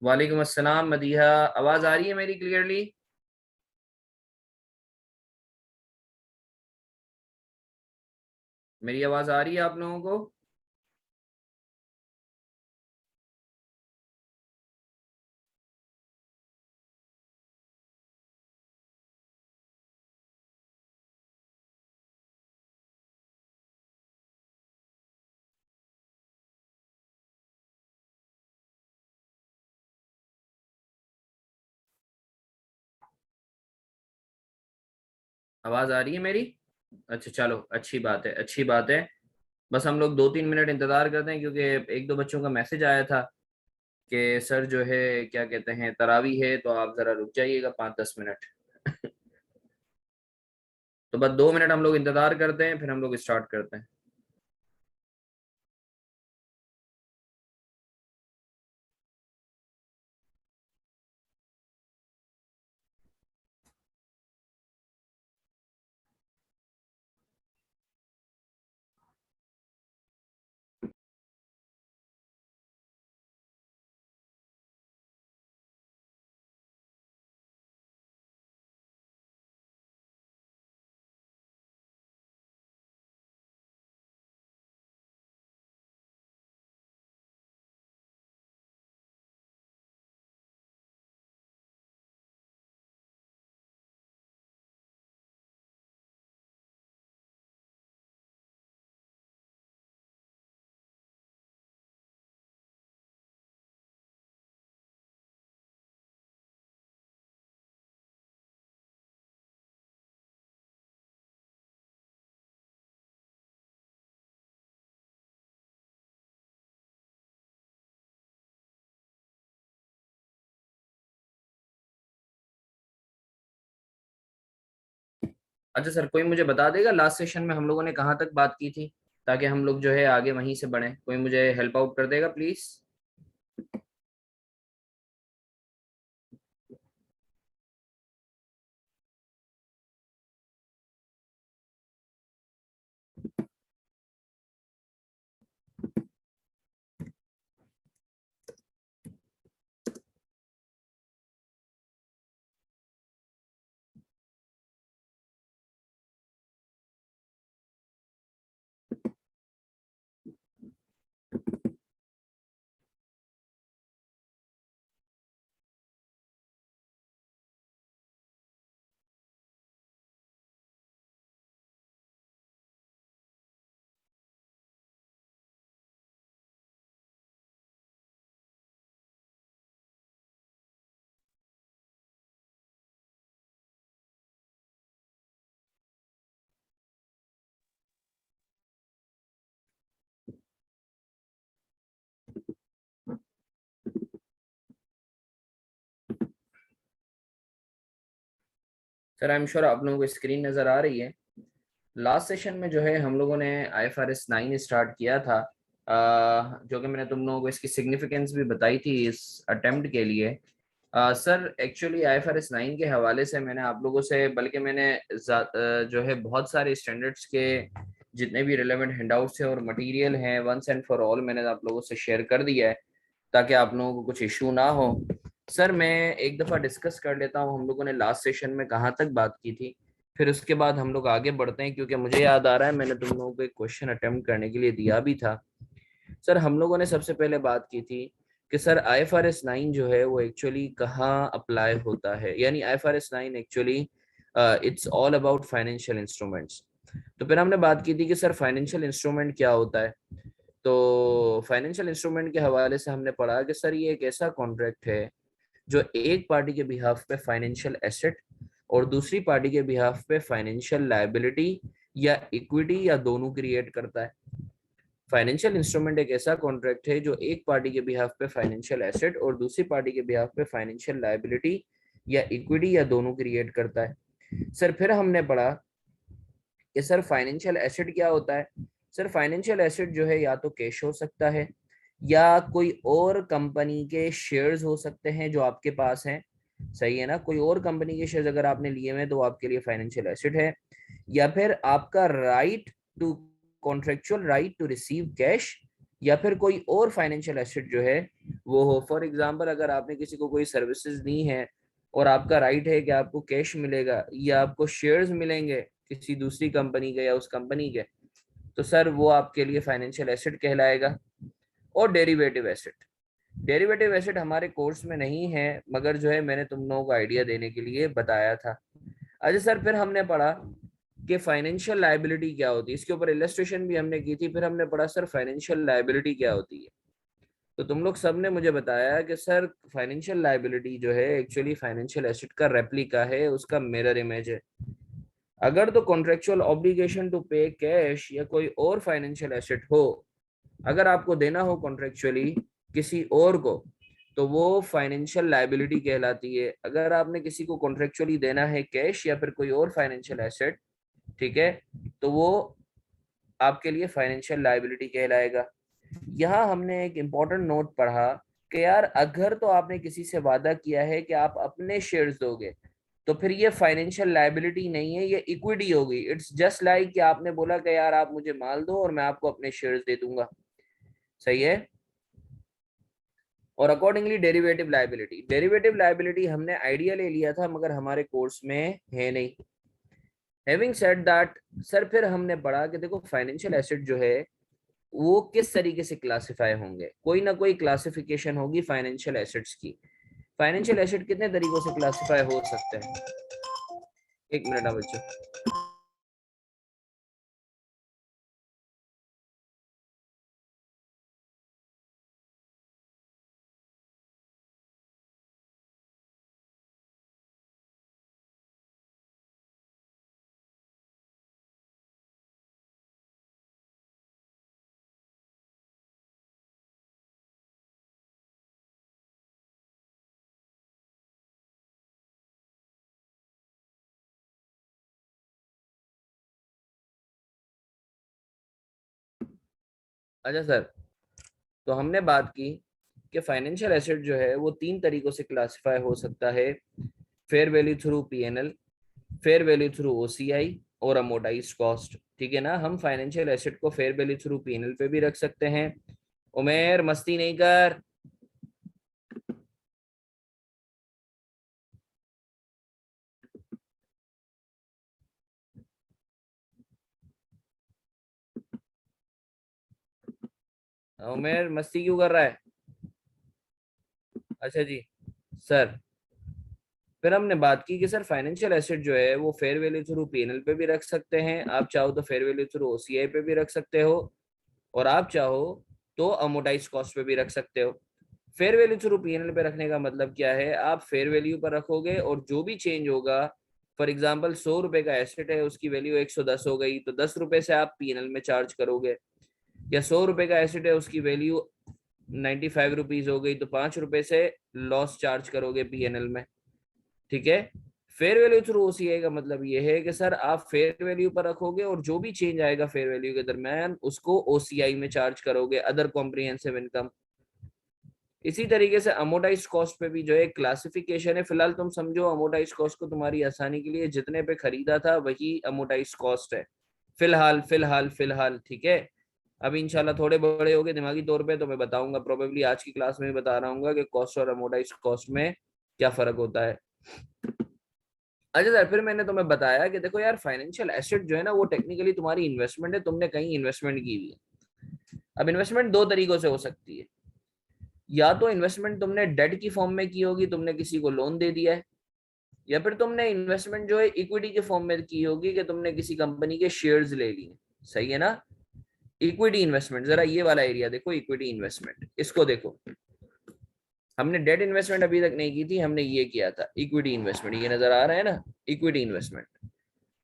वालेकुम अस्सलाम मदीहा। आवाज आ रही है मेरी क्लियरली? मेरी आवाज आ रही है आप लोगों को? आवाज आ रही है मेरी? अच्छा चलो, अच्छी बात है, अच्छी बात है। बस हम लोग 2-3 मिनट इंतजार करते हैं क्योंकि एक दो बच्चों का मैसेज आया था कि सर जो है क्या कहते हैं तरावी है, तो आप जरा रुक जाइएगा 5-10 मिनट। तो बस 2 मिनट हम लोग इंतजार करते हैं, फिर हम लोग स्टार्ट करते हैं। अच्छा सर, कोई मुझे बता देगा लास्ट सेशन में हम लोगों ने कहाँ तक बात की थी, ताकि हम लोग जो है आगे वहीं से बढ़े? कोई मुझे हेल्प आउट कर देगा please? Sir I am sure आप लोगों को स्क्रीन नजर आ रही है। लास्ट सेशन में जो है हम लोगों ने IFRS 9 स्टार्ट किया था, जो कि मैंने तुम लोगों को इसकी सिग्निफिकेंस भी बताई थी इस अटेम्प्ट के लिए। सर एक्चुअली IFRS 9 के हवाले से मैंने आप लोगों से, बल्कि मैंने जो है बहुत सारे स्टैंडर्ड्स के जितने भी रिलेवेंट हैंडआउट्स हैं और मटेरियल हैं वंस एंड फॉर ऑल मैंने आप लोगों से शेयर कर दिया है, ताकि आप लोगों को कुछ इशू ना हो। सर मैं एक दफ़ा डिस्कस कर लेता हूँ हम लोगों ने लास्ट सेशन में कहाँ तक बात की थी, फिर उसके बाद हम लोग आगे बढ़ते हैं, क्योंकि मुझे याद आ रहा है मैंने तुम लोगों को एक क्वेश्चन अटेम्प्ट करने के लिए दिया भी था। सर हम लोगों ने सबसे पहले बात की थी कि सर IFRS 9 जो है वो एक्चुअली कहाँ अप्लाई होता है, यानी IFRS 9 actually it's all about financial instruments. तो फिर हमने बात की थी कि सर फाइनेंशियल इंस्ट्रूमेंट क्या होता है। तो फाइनेंशियल इंस्ट्रूमेंट के हवाले से हमने पढ़ा कि सर ये एक ऐसा कॉन्ट्रैक्ट है जो एक पार्टी के बिहाफ पे फाइनेंशियल एसेट और दूसरी पार्टी के बिहाफ पे फाइनेंशियल लायबिलिटी या इक्विटी या दोनों क्रिएट करता है। फाइनेंशियल इंस्ट्रूमेंट एक ऐसा कॉन्ट्रैक्ट है जो एक पार्टी के बिहाफ पे फाइनेंशियल एसेट और दूसरी पार्टी के बिहाफ पे फाइनेंशियल लायबिलिटी या इक्विटी या दोनों क्रिएट करता है। सर फिर हमने पढ़ा कि सर फाइनेंशियल एसेट क्या होता है। सर फाइनेंशियल एसेट जो है या तो कैश हो सकता है, या कोई और कंपनी के शेयर्स हो सकते हैं जो आपके पास हैं। सही है ना, कोई और कंपनी के शेयर्स अगर आपने लिए हुए तो वो आपके लिए फाइनेंशियल एसेट है। या फिर आपका right to, contractual right to receive cash या फिर कोई और फाइनेंशियल एसेट जो है वो हो। फॉर एग्जांपल अगर आपने किसी को कोई सर्विसेज दी हैं और आपका राइट है कि आपको कैश मिलेगा या आपको शेयर्स मिलेंगे किसी दूसरी कंपनी के या उस कंपनी के, तो सर वो आपके लिए फाइनेंशियल एसेट कहलाएगा। और डेरिवेटिव एसेट, डेरिवेटिव एसेट हमारे कोर्स में नहीं है, मगर जो है मैंने तुम लोगों को आइडिया देने के लिए बताया था। अच्छा सर, फिर हमने पढ़ा कि फाइनेंशियल लायबिलिटी क्या होती है, इसके ऊपर इलस्ट्रेशन भी हमने की थी। फिर हमने पढ़ा सर फाइनेंशियल लायबिलिटी क्या होती है। तो तुम लोग सब ने मुझे बताया कि सर फाइनेंशियल लायबिलिटी जो है एक्चुअली फाइनेंशियल एसेट का रेप्लिका है, उसका मिरर इमेज है। अगर तो कॉन्ट्रेक्चुअल ऑब्लिगेशन टू पे कैश या कोई और फाइनेंशियल एसेट हो, अगर आपको देना हो कॉन्ट्रेक्चुअली किसी और को, तो वो फाइनेंशियल लायबिलिटी कहलाती है। अगर आपने किसी को कॉन्ट्रेक्चुअली देना है कैश या फिर कोई और फाइनेंशियल एसेट, ठीक है, तो वो आपके लिए फाइनेंशियल लायबिलिटी कहलाएगा। यहाँ हमने एक इम्पोर्टेंट नोट पढ़ा कि यार अगर तो आपने किसी से वादा किया है कि आप अपने शेयर्स दोगे, तो फिर ये फाइनेंशियल लायबिलिटी नहीं है, ये इक्विटी होगी। इट्स जस्ट लाइक कि आपने बोला कि यार आप मुझे माल दो और मैं आपको अपने शेयर्स दे दूंगा। सही है। और अकॉर्डिंगली डेरिवेटिव लायबिलिटी हमने आइडिया ले लिया था मगर हमारे कोर्स में है नहीं। हैविंग सेड दैट, सर फिर हमने पढ़ा कि देखो फाइनेंशियल एसेट जो है वो किस तरीके से क्लासिफाई होंगे। कोई ना कोई क्लासिफिकेशन होगी फाइनेंशियल एसेट्स की। फाइनेंशियल एसेट कितने तरीकों से क्लासिफाई हो सकते हैं? एक मिनट ना बच्चों। अच्छा सर, तो हमने बात की कि फाइनेंशियल एसेट जो है वो तीन तरीकों से क्लासिफाई हो सकता है। Fair value through PNL, fair value through OCI और अमोर्टाइज्ड कॉस्ट। ठीक है ना, हम फाइनेंशियल एसेट को फेयर वैल्यू थ्रू पीएनएल पे भी रख सकते हैं। उमेर मस्ती नहीं कर। उमेर मस्ती क्यों कर रहा है? अच्छा जी सर, फिर हमने बात की कि सर फाइनेंशियल एसेट जो है वो फेयर वैल्यू थ्रू पीएनएल पे भी रख सकते हैं, आप चाहो तो फेयर वैल्यू थ्रू ओसीआई पे भी रख सकते हो, और आप चाहो तो अमोर्टाइज कॉस्ट पे भी रख सकते हो। फेयर वैल्यू थ्रू पीएनएल पे रखने का मतलब क्या है, आप फेयर वैल्यू पर रखोगे और जो भी चेंज होगा, फॉर एग्जांपल 100 रुपए का एसेट है उसकी वैल्यू 110 हो गई तो 10 रुपए से आप पीएनएल में चार्ज करोगे। या 100 रुपए का एसेट है उसकी वैल्यू 95 रुपीज हो गई तो 5 रुपए से लॉस चार्ज करोगे पीएनएल में। ठीक है। फेयर वैल्यू थ्रू ओसीआई का मतलब ये है कि सर आप फेयर वैल्यू पर रखोगे और जो भी चेंज आएगा फेयर वैल्यू के दरमियान उसको ओसीआई में चार्ज करोगे, अदर कॉम्प्रिहेंसिव इनकम। इसी तरीके से अमोर्टाइज्ड कॉस्ट पे भी जो है क्लासिफिकेशन है। फिलहाल तुम समझो अमोर्टाइज्ड कॉस्ट को तुम्हारी आसानी के लिए जितने पे खरीदा था वही अमोर्टाइज्ड कॉस्ट है फिलहाल फिलहाल फिलहाल। ठीक है। अब इंशाल्लाह थोड़े बड़े हो गए दिमागी तौर पे तो मैं बताऊंगा, प्रोबेबली आज की क्लास में बता रहा हूँ कि कॉस्ट और अमोर्टाइज्ड कॉस्ट में क्या फर्क होता है। अच्छा सर, फिर मैंने तुम्हें बताया कि देखो यार फाइनेंशियल एसेट जो है ना वो टेक्निकली तुम्हारी इन्वेस्टमेंट है, तुमने कहीं इन्वेस्टमेंट की हुई है। अब इन्वेस्टमेंट दो तरीकों से हो सकती है, या तो इन्वेस्टमेंट तुमने डेट की फॉर्म में की होगी, तुमने किसी को लोन दे दिया है, या फिर तुमने इन्वेस्टमेंट जो है इक्विटी के फॉर्म में की होगी कि तुमने किसी कंपनी के शेयर्स ले लिए। सही है ना। इक्विटी इन्वेस्टमेंट, जरा ये वाला एरिया देखो, इक्विटी इन्वेस्टमेंट इसको देखो। हमने डेट इन्वेस्टमेंट अभी तक नहीं की थी, हमने ये किया था इक्विटी इन्वेस्टमेंट, ये नजर आ रहा है ना, इक्विटी इन्वेस्टमेंट।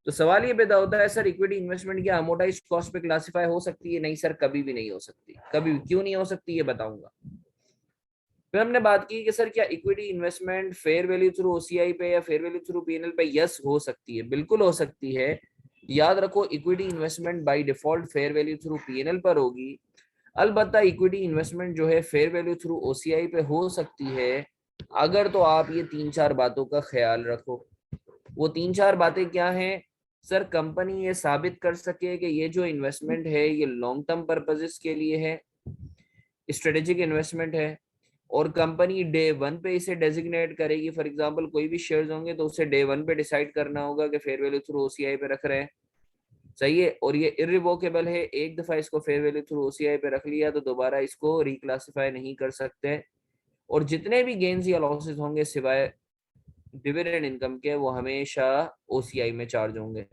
तो सवाल ये पैदा होता है सर इक्विटी इन्वेस्टमेंट क्या अमोर्टाइज्ड कॉस्ट पे क्लासिफाई हो सकती है? नहीं सर, कभी भी नहीं हो सकती। कभी भी क्यों नहीं हो सकती ये बताऊंगा। फिर हमने बात की कि सर क्या equity investment fair value through OCI पे या फेयर वैल्यू थ्रू पीएनएल पे? यस हो सकती है, बिल्कुल हो सकती है। याद रखो equity investment by default fair value through PNL पर होगी। अलबत्ता इक्विटी इन्वेस्टमेंट जो है फेयर वैल्यू थ्रू ओसीआई पे हो सकती है, अगर तो आप ये तीन चार बातों का ख्याल रखो। वो तीन चार बातें क्या हैं? सर कंपनी ये साबित कर सके कि ये जो इन्वेस्टमेंट है ये लॉन्ग टर्म पर्पजेस के लिए है, स्ट्रेटेजिक इन्वेस्टमेंट है और कंपनी डे वन पे इसे डेजिग्नेट करेगी। फॉर एग्जांपल कोई भी शेयर्स होंगे तो उसे डे वन पे डिसाइड करना होगा कि फेयर वैल्यू थ्रू ओसीआई पे रख रहे हैं, सही है। और ये इरिवोकेबल है, एक दफा इसको फेयर वैल्यू थ्रू ओसीआई पे रख लिया तो दोबारा इसको रिक्लासिफाई नहीं कर सकते। और जितने भी गेन्स या लॉसेस होंगे सिवाय डिविडेंड इनकम के वो हमेशा ओसीआई में चार्ज होंगे,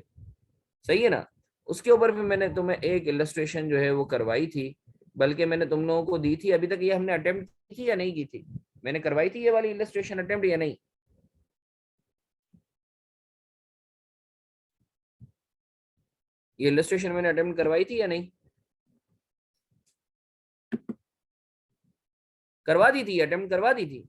सही है ना। उसके ऊपर भी मैंने तुम्हें एक इलस्ट्रेशन जो है वो करवाई थी, बल्कि मैंने तुम लोगों को दी थी। अभी तक ये हमने अटेम्प्ट की थी या नहीं की थी? मैंने करवाई थी ये वाली इलस्ट्रेशन अटेम्प्ट या नहीं? ये इलस्ट्रेशन मैंने अटेम्प्ट करवाई थी या नहीं? करवा दी थी, अटेम्प्ट करवा दी थी।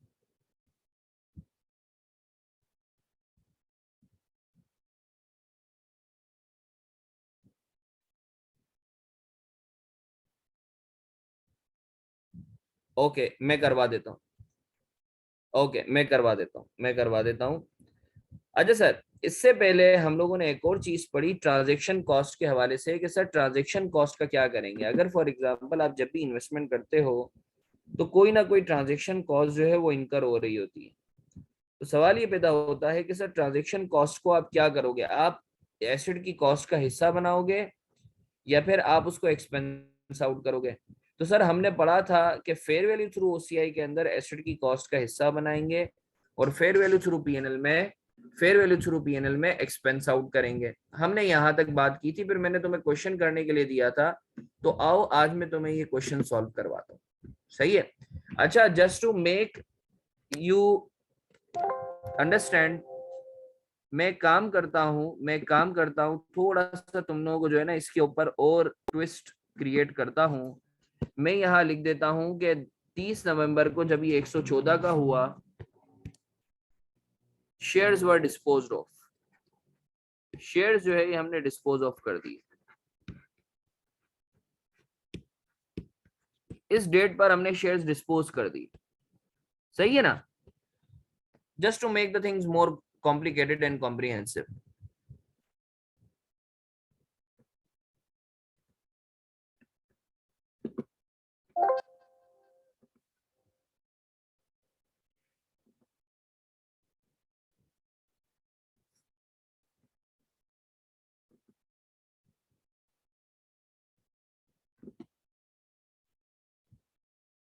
ओके मैं करवा देता हूँ। ओके मैं करवा देता हूँ। अच्छा सर, इससे पहले हम लोगों ने एक और चीज पढ़ी ट्रांजैक्शन कॉस्ट के हवाले से कि सर ट्रांजैक्शन कॉस्ट का क्या करेंगे। अगर फॉर एग्जांपल आप जब भी इन्वेस्टमेंट करते हो तो कोई ना कोई ट्रांजैक्शन कॉस्ट जो है वो इनकर हो रही होती है। तो सवाल ये पैदा होता है कि सर ट्रांजैक्शन कॉस्ट को आप क्या करोगे? आप एसेट की कॉस्ट का हिस्सा बनाओगे या फिर आप उसको एक्सपेंस आउट करोगे? तो सर हमने पढ़ा था कि फेयर वैल्यू थ्रू ओसीआई के अंदर एसेट की कॉस्ट का हिस्सा बनाएंगे और फेयर वैल्यू थ्रू पीएनएल में एक्सपेंस आउट करेंगे। हमने यहां तक बात की थी, फिर मैंने तुम्हें क्वेश्चन करने के लिए दिया था। तो आओ आज मैं तुम्हें ये क्वेश्चन सॉल्व करवाता हूँ, सही है। अच्छा, just to make you understand, मैं काम करता हूँ थोड़ा सा तुम लोगों को जो है ना इसके ऊपर और ट्विस्ट क्रिएट करता हूँ। मैं यहाँ लिख देता हूँ कि 30 नवंबर को जब ये 114 का हुआ, shares were disposed of. Shares जो है ये हमने डिस्पोज ऑफ कर दिए। इस डेट पर हमने शेयर्स डिस्पोज कर दी, सही है ना। Just to make the things more complicated and comprehensive.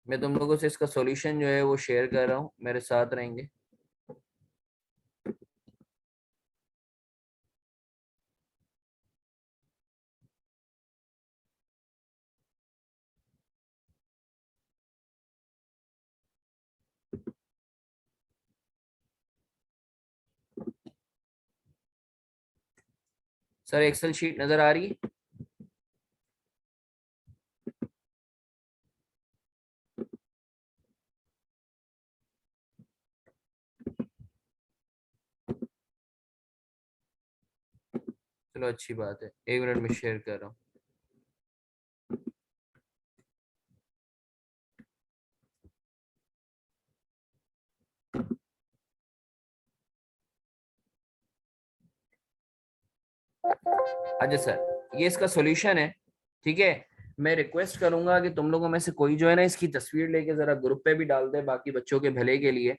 मैं तुम लोगों से इसका सॉल्यूशन जो है वो शेयर कर रहा हूँ, मेरे साथ रहेंगे। सर एक्सेल शीट नजर आ रही है? चलो अच्छी बात है, एक मिनट में शेयर कर रहा हूँ। अच्छा सर, ये इसका सॉल्यूशन है, ठीक है। मैं रिक्वेस्ट करूंगा कि तुम लोगों में से कोई जो है ना इसकी तस्वीर लेके जरा ग्रुप पे भी डाल दे बाकी बच्चों के भले के लिए।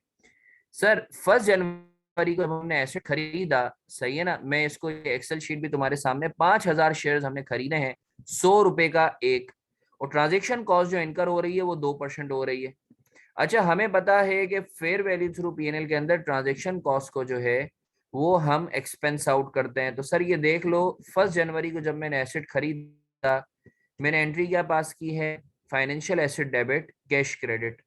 सर 1 जनवरी को जब हमने एसेट खरीदा, सही है ना, मैं इसको एक्सेल शीट भी तुम्हारे सामने, 5,000 शेयर्स हमने खरीदे हैं, 100 रुपए का एक। और ट्रांजेक्शन कॉस्ट जो इनकर हो रही है वो 2% हो रही है। अच्छा, हमें पता है कि फेयर वैल्यू थ्रू पीएनएल के अंदर ट्रांजेक्शन कॉस्ट को जो है वो हम एक्सपेंस आउट करते हैं। तो सर ये देख लो, 1 जनवरी को जब मैंने एसेट खरीदा, मैंने एंट्री क्या पास की है? Financial asset debit cash credit,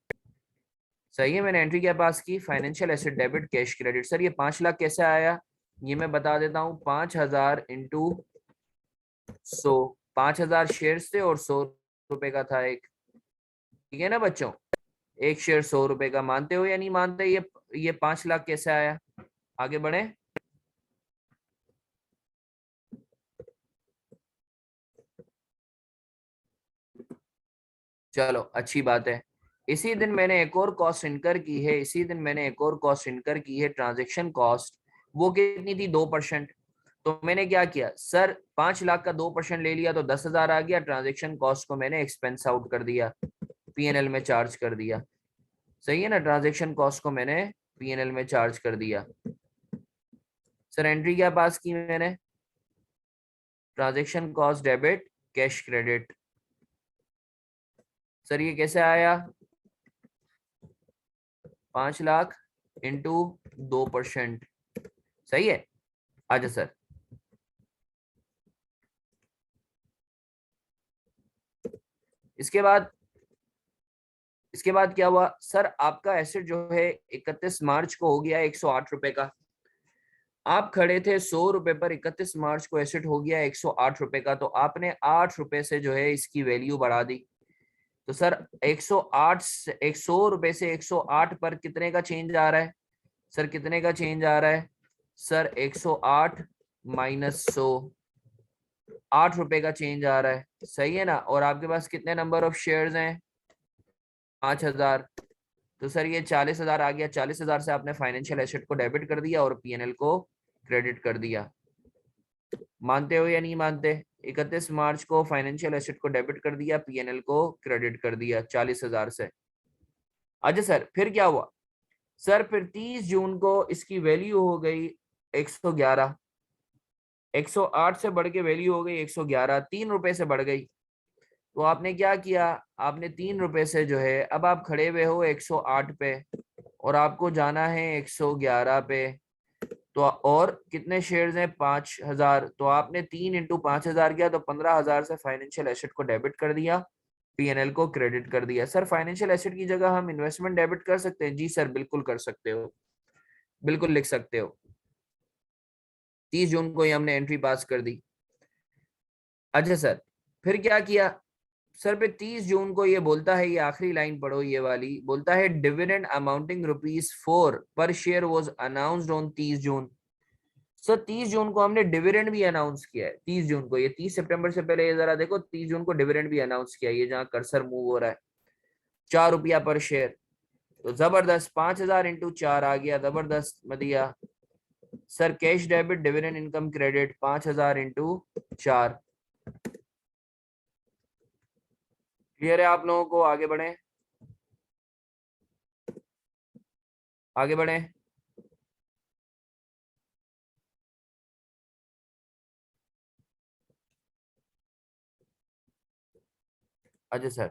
सही है। मैंने एंट्री क्या पास की? Financial asset debit cash credit. Sir ये 5 लाख कैसे आया? ये मैं बता देता हूँ, 5,000 इंटू 100। 5,000 शेयर्स थे और 100 रुपए का था एक, ठीक है ना बच्चों। एक शेयर 100 रुपए का, मानते हो या नहीं मानते? ये 5 लाख कैसे आया? आगे बढ़े। चलो अच्छी बात है। इसी दिन मैंने एक और कॉस्ट इनकर की है, ट्रांजेक्शन कॉस्ट। वो कितनी थी? 2%। तो मैंने क्या किया सर, 5 लाख का 2% ले लिया तो 10,000 आ गया, ट्रांजेक्शन कॉस्ट को मैंने एक्सपेंस आउट कर दिया। पीएनएल में चार्ज कर दिया। सही है ना, ट्रांजैक्शन कॉस्ट को मैंने पीएनएल में चार्ज कर दिया। सर एंट्री क्या पास की मैंने, transaction cost debit cash credit. Sir ये कैसे आया, 5 लाख इंटू 2%। सही है, आजा सर। इसके बाद क्या हुआ सर, आपका एसेट जो है 31 मार्च को हो गया 108 रुपए का। आप खड़े थे 100 रुपए पर, 31 मार्च को एसेट हो गया 108 रुपए का, तो आपने 8 रुपए से जो है इसकी वैल्यू बढ़ा दी। तो सर 108 से 100 रुपए से 108 पर कितने का चेंज आ रहा है सर, कितने का चेंज आ रहा है सर, 108 माइनस 100, 8 रुपए का चेंज आ रहा है। सही है ना, और आपके पास कितने नंबर ऑफ शेयर्स हैं, 5000। तो सर ये 40,000 आ गया, 40,000 से आपने फाइनेंशियल एसेट को डेबिट कर दिया और पीएनएल को क्रेडिट कर दिया। मानते हो या नहीं मानते, 31 मार्च को फाइनेंशियल एसेट को डेबिट कर दिया, पीएनएल को क्रेडिट कर दिया 40,000 से। अच्छा सर फिर क्या हुआ सर, फिर 30 जून को इसकी वैल्यू हो गई 111, 108 से बढ़ के वैल्यू हो गई 111, 3 रुपए से बढ़ गई। तो आपने क्या किया, आपने 3 रुपए से जो है, अब आप खड़े हुए हो 108 पे और आपको जाना है 111 पे। तो और कितने शेयर्स हैं, 5000। तो आपने 3 इंटू 5000 किया, तो 15,000 से फाइनेंशियल एसेट को डेबिट कर दिया, पीएनएल को क्रेडिट कर दिया। सर फाइनेंशियल एसेट की जगह हम इन्वेस्टमेंट डेबिट कर सकते हैं, जी सर बिल्कुल कर सकते हो, बिल्कुल लिख सकते हो। 30 जून को ही हमने एंट्री पास कर दी। अच्छा सर फिर क्या किया सर, पे 30 जून को ये बोलता है, ये आखिरी लाइन पढ़ो ये वाली, बोलता है डिविडेंड अमाउंटिंग ₹4 पर share was announced on 30 June. Sir 30 जून को हमने डिविडेंड भी अनाउंस किया है, 30 जून को, ये 30 सितंबर से पहले ये जरा देखो, 30 जून को डिविडेंड भी अनाउंस किया है, ये जहाँ कर्सर मूव हो रहा है, ₹4 पर शेयर। तो जबरदस्त, 5,000 इंटू 4 आ गया, जबरदस्त मदिया। Sir cash debit dividend income credit 5,000 into 4। क्लियर है आप लोगों को, आगे बढ़े, आगे बढ़े। अच्छा सर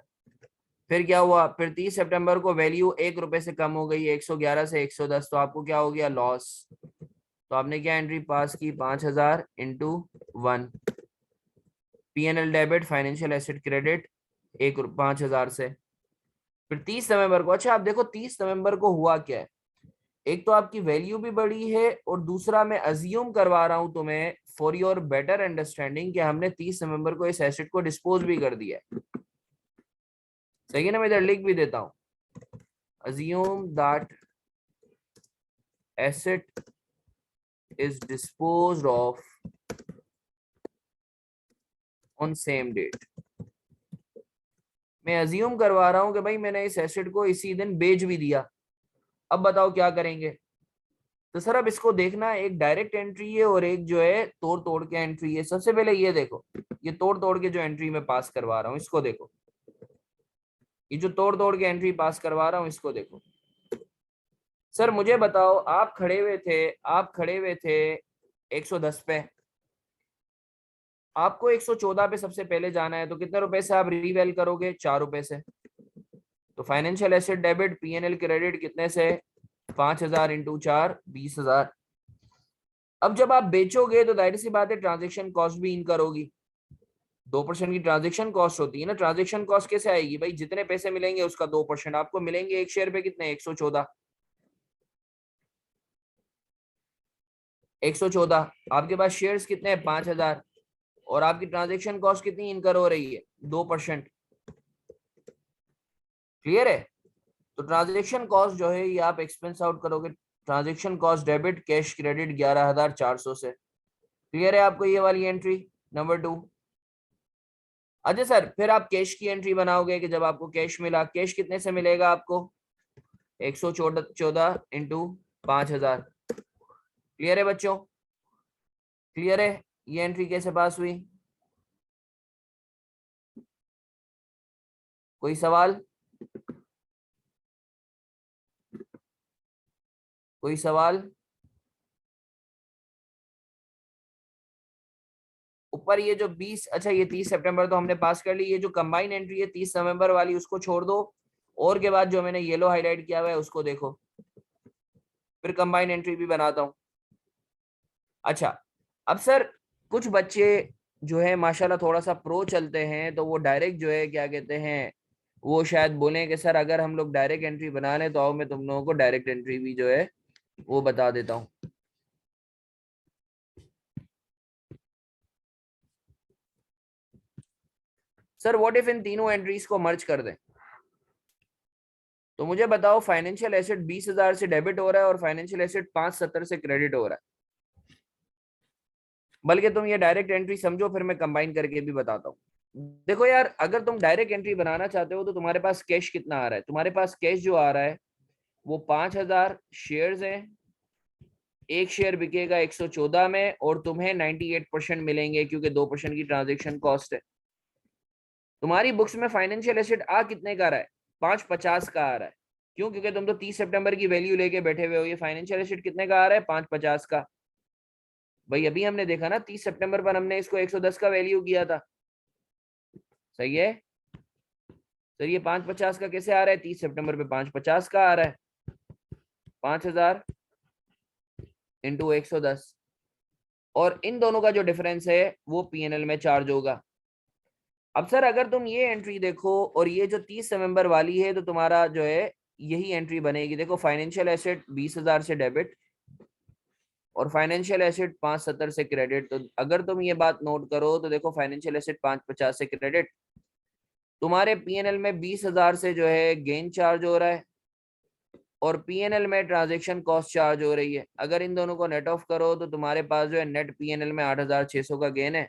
फिर क्या हुआ, फिर 30 सितंबर को वैल्यू 1 रुपए से कम हो गई, 111 से 110, तो आपको क्या हो गया, लॉस। तो आपने क्या एंट्री पास की, 5,000 into 1, PNL debit financial asset credit 5,000 से। फिर 30 नवंबर को, अच्छा आप देखो 30 नवंबर को हुआ क्या है, एक तो आपकी वैल्यू भी बढ़ी है, और दूसरा मैं अज्यूम करवा रहा हूं तुम्हें फॉर योर बेटर अंडरस्टैंडिंग कि हमने 30 नवंबर को इस एसेट को डिस्पोज भी कर दिया है। सही है ना, मैं इधर लिख भी देता हूं, assume that asset is disposed of on same date। मैं अज्यूम करवा रहा हूं कि भाई मैंने इस एसेट को इसी दिन बेच भी दिया। अब बताओ क्या करेंगे। तो सर अब इसको देखना, एक डायरेक्ट एंट्री है और एक जो है तोड़ तोड़ के एंट्री है। सबसे पहले ये देखो, ये तोड़ तोड़ के जो एंट्री मैं पास करवा रहा हूँ इसको देखो, ये जो तोड़ तोड़ के एंट्री पास करवा रहा हूँ इसको देखो। सर मुझे बताओ, आप खड़े हुए थे 110 पे, आपको 114 पे सबसे पहले जाना है, तो कितने रुपए से आप रीवैल करोगे, 4 रुपए से। तो financial asset debit PNL credit कितने से, 5,000 इंटू 4, 20,000। अब जब आप बेचोगे तो जाहिर सी बात है ट्रांजेक्शन कॉस्ट भी इनकर होगी, 2% की ट्रांजेक्शन कॉस्ट होती है ना। ट्रांजेक्शन कॉस्ट कैसे आएगी भाई, जितने पैसे मिलेंगे उसका 2%, आपको मिलेंगे एक शेयर पे कितने, 114, 114। आपके पास शेयर्स कितने हैं, 5,000, और आपकी ट्रांजेक्शन कॉस्ट कितनी इनकर हो रही है, 2%। क्लियर है, तो ट्रांजेक्शन कॉस्ट जो है ये आप एक्सपेंस आउट करोगे, transaction cost debit cash credit 11,400 से। क्लियर है आपको ये वाली एंट्री नंबर 2। अच्छा सर फिर आप कैश की एंट्री बनाओगे कि जब आपको कैश मिला, कैश कितने से मिलेगा आपको, 114 इंटू 5,000। क्लियर है बच्चों, क्लियर है, ये एंट्री कैसे पास हुई, कोई सवाल। कोई सवाल? ऊपर ये जो 20, अच्छा ये 30 सितंबर तो हमने पास कर ली, ये जो कंबाइन एंट्री है 30 नवंबर वाली उसको छोड़ दो, और के बाद जो मैंने येलो हाईलाइट किया हुआ है उसको देखो, फिर कंबाइन एंट्री भी बनाता हूँ। अच्छा, अब सर कुछ बच्चे जो है माशाल्लाह थोड़ा सा प्रो चलते हैं, तो वो डायरेक्ट जो है क्या कहते हैं, वो शायद बोले कि सर अगर हम लोग डायरेक्ट एंट्री बना लें तो आओ मैं तुम लोगों को डायरेक्ट एंट्री भी जो है वो बता देता हूँ। सर व्हाट इफ इन तीनों एंट्रीज को मर्ज कर दें? तो मुझे बताओ, फाइनेंशियल एसेट 20,000 से डेबिट हो रहा है और फाइनेंशियल एसेट 570 से क्रेडिट हो रहा है। बल्कि तुम ये डायरेक्ट एंट्री समझो, फिर मैं कंबाइन करके भी बताता हूँ। देखो यार, अगर तुम डायरेक्ट एंट्री बनाना चाहते हो तो तुम्हारे पास कैश कितना आ रहा है? तुम्हारे पास कैश जो आ रहा है वो 5,000 शेयर्स है, एक शेयर बिकेगा 114 में, और तुम्हें 98% मिलेंगे क्योंकि 2% की ट्रांजेक्शन कॉस्ट है। तुम्हारी बुक्स में फाइनेंशियल एसेट आ कितने का रहा है? 550 का आ रहा है। क्यों? क्योंकि तुम तो 30 सितंबर की वैल्यू लेके बैठे हुए हो। ये फाइनेंशियल एसेट कितने का आ रहा है? 550 का। भाई अभी हमने देखा ना, 30 सितंबर पर हमने इसको 110 का वैल्यू किया था। सही है सर, ये 550 का कैसे आ रहा है? 30 सितंबर पे 550 का आ रहा है, 5,000 इंटू 110, और इन दोनों का जो डिफरेंस है वो पीएनएल में चार्ज होगा। अब सर अगर तुम ये एंट्री देखो और ये जो 30 नवंबर वाली है, तो तुम्हारा जो है यही एंट्री बनेगी। देखो, फाइनेंशियल एसेट 20,000 से डेबिट और फाइनेंशियल एसेट 570 से क्रेडिट। तो अगर तुम ये बात नोट करो तो देखो, फाइनेंशियल एसेट 550 से क्रेडिट, तुम्हारे पीएनएल में 20,000 से जो है गेन चार्ज हो रहा है, और पीएनएल में ट्रांजैक्शन कॉस्ट चार्ज हो रही है। अगर इन दोनों को नेट ऑफ करो तो तुम्हारे पास जो है नेट पीएनएल में 8,600 का गेन है।